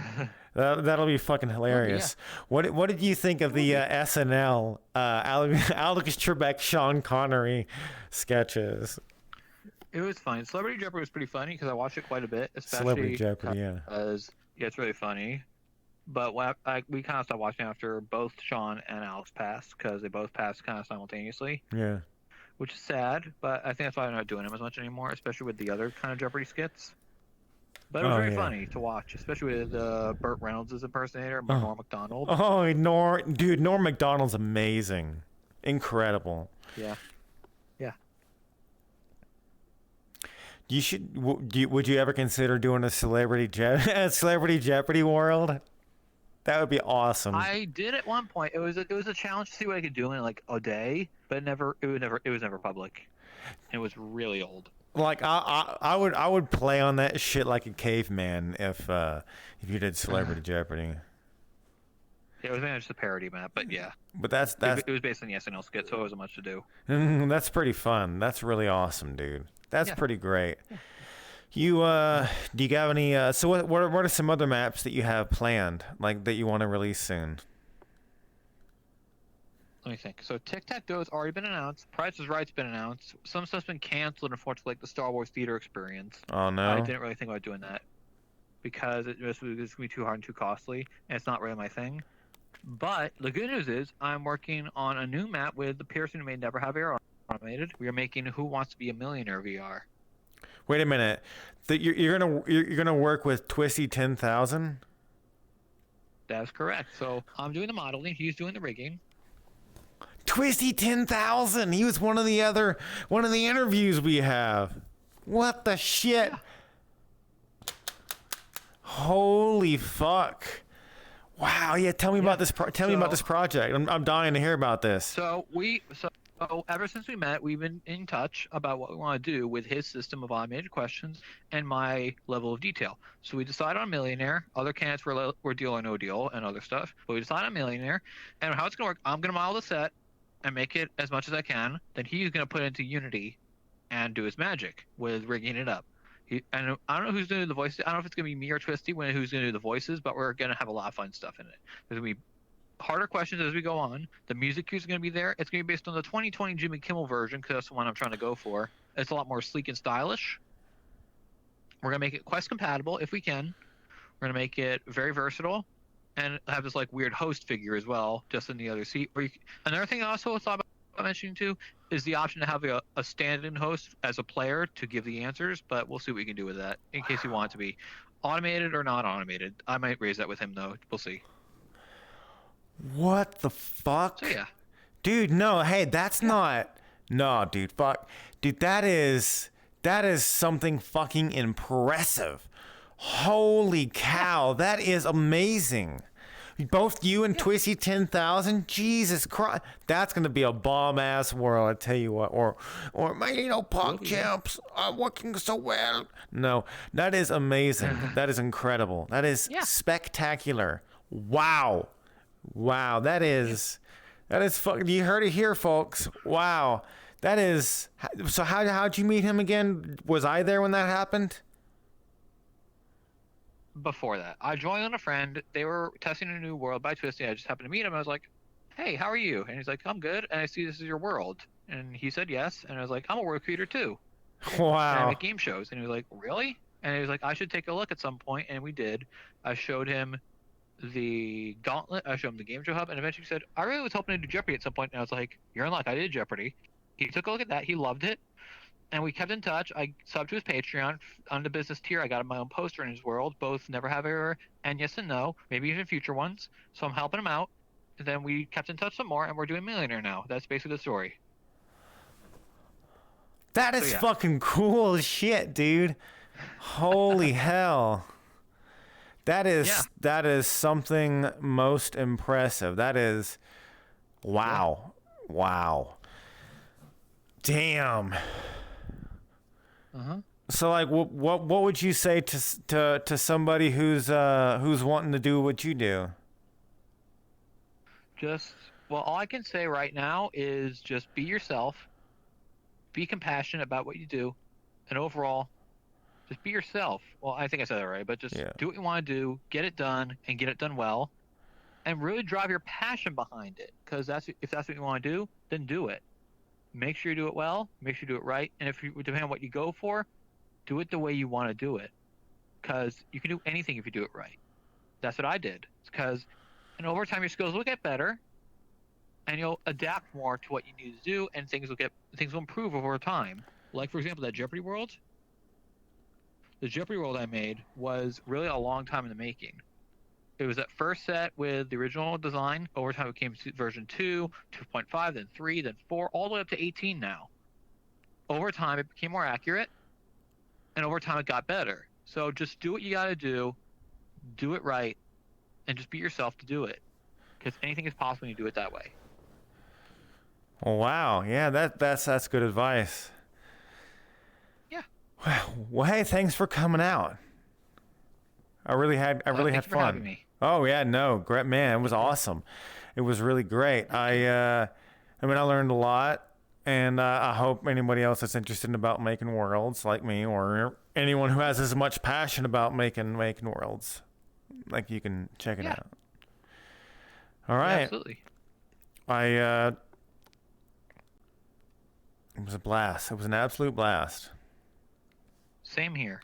That'll be fucking hilarious. What did you think of the SNL Alex Trebek Sean Connery sketches? It was fun. Celebrity Jeopardy was pretty funny because I watched it quite a bit, Celebrity especially Jeopardy, yeah. because it's really funny. But we kind of stopped watching after both Sean and Alex passed because they both passed kind of simultaneously, Yeah. which is sad. But I think that's why I'm not doing them as much anymore, especially with the other kind of Jeopardy skits. But it was very funny to watch, especially with Burt Reynolds' impersonator, Norm Macdonald. Oh, Norm Macdonald's amazing, incredible. Yeah. You should. Would you ever consider doing a Celebrity Jeopardy world? That would be awesome. I did at one point. It was a challenge to see what I could do in like a day, but it was never public. It was really old. Like I would play on that shit like a caveman if you did Celebrity Jeopardy. Yeah, it was mainly just a parody map, but yeah. But that's it was based on the SNL skit, so it wasn't much to do. that's pretty fun. That's really awesome, dude. That's pretty great. You do you have any so what are some other maps that you have planned, like that you want to release soon? Let me think. So Tic-Tac-Toe's already been announced. Price is Right's been announced. Some stuff's been canceled, unfortunately, like the Star Wars Theater Experience. Oh no. I didn't really think about doing that because it was going to be too hard and too costly, and it's not really my thing. But the good news is I'm working on a new map with the person who made Never Have Air Automated. We are making Who Wants to Be a Millionaire VR. Wait a minute. You're gonna work with Twisty 10,000? That's correct. So I'm doing the modeling. He's doing the rigging. Twisty 10,000. He was one of the interviews we have. What the shit? Yeah. Holy fuck. Wow. Yeah. Tell me about this. Tell me about this project. I'm dying to hear about this. So ever since we met, we've been in touch about what we want to do with his system of automated questions and my level of detail. So we decided on Millionaire. Other candidates were Deal or No Deal and other stuff. But we decided on Millionaire. And how it's going to work, I'm going to model the set and make it as much as I can. Then he's going to put it into Unity and do his magic with rigging it up. And I don't know who's going to do the voices. I don't know if it's going to be me or Twisty who's going to do the voices, but we're going to have a lot of fun stuff in it. There's going to be harder questions as we go on. The music cues are going to be there. It's going to be based on the 2020 Jimmy Kimmel version because that's the one I'm trying to go for. It's a lot more sleek and stylish. We're going to make it quest compatible if we can. We're going to make it very versatile and have this like weird host figure as well, just in the other seat. Another thing I also thought about mentioning too is the option to have a stand-in host as a player to give the answers, but we'll see what we can do with that in case you want it to be automated or not automated. I might raise that with him though. We'll see. What the fuck? So yeah. Dude, no, hey, that's not. No, dude, fuck. Dude, that is something fucking impressive. Holy cow, that is amazing. Both you and Twisty 10,000, Jesus Christ, that's gonna be a bomb ass world. I tell you what, or my punk champs are working so well. No, that is amazing. That is incredible. That is spectacular. Wow, that is fucking. You heard it here, folks. Wow, that is. So how'd you meet him again? Was I there when that happened? Before that, I joined on a friend. They were testing a new world by Twisty. I just happened to meet him. I was like, "Hey, how are you?" And he's like, "I'm good." And I see this is your world. And he said yes. And I was like, "I'm a world creator too." Wow. And I make game shows. And he was like, "Really?" And he was like, "I should take a look at some point." And we did. I showed him the Gauntlet. I showed him the Gameshow Hub. And eventually he said, "I really was hoping to do Jeopardy at some point." And I was like, "You're in luck. I did Jeopardy." He took a look at that. He loved it. And we kept in touch. I subbed to his Patreon on the business tier. I got my own poster in his world, both Never Have Error and Yes and No, maybe even future ones. So I'm helping him out. And then we kept in touch some more, and we're doing Millionaire now. That's basically the story. That is fucking cool as shit, dude. Holy hell. Yeah. that is something most impressive. That is wow. Yeah. Wow. Damn. Uh-huh. So like what would you say to somebody who's wanting to do what you do? Well, all I can say right now is just be yourself, be compassionate about what you do, and overall, just be yourself. Well, I think I said that right, but just Yeah. do what you want to do, get it done, and get it done well, and really drive your passion behind it. Because if that's what you want to do, then do it. Make sure you do it well, make sure you do it right, and if you depending on what you go for, do it the way you want to do it. Because you can do anything if you do it right. That's what I did. Because, and over time, your skills will get better, and you'll adapt more to what you need to do, and things will improve over time. Like for example, that Jeopardy world. The Jeopardy world I made was really a long time in the making. It was at first set with the original design. Over time, it came to version 2, 2.5, then 3, then 4, all the way up to 18 now. Over time, it became more accurate, and over time, it got better. So just do what you got to do it right, and just be yourself to do it. Because anything is possible when you do it that way. Oh, wow. Yeah, that's good advice. Yeah. Well, hey, thanks for coming out. I really had Thank you fun. for having me. Oh yeah, no, great man. It was awesome. It was really great. I mean, I learned a lot, and I hope anybody else that's interested about making worlds like me, or anyone who has as much passion about making worlds, like you can check it out. All right. Yeah, absolutely. It was a blast. It was an absolute blast. Same here.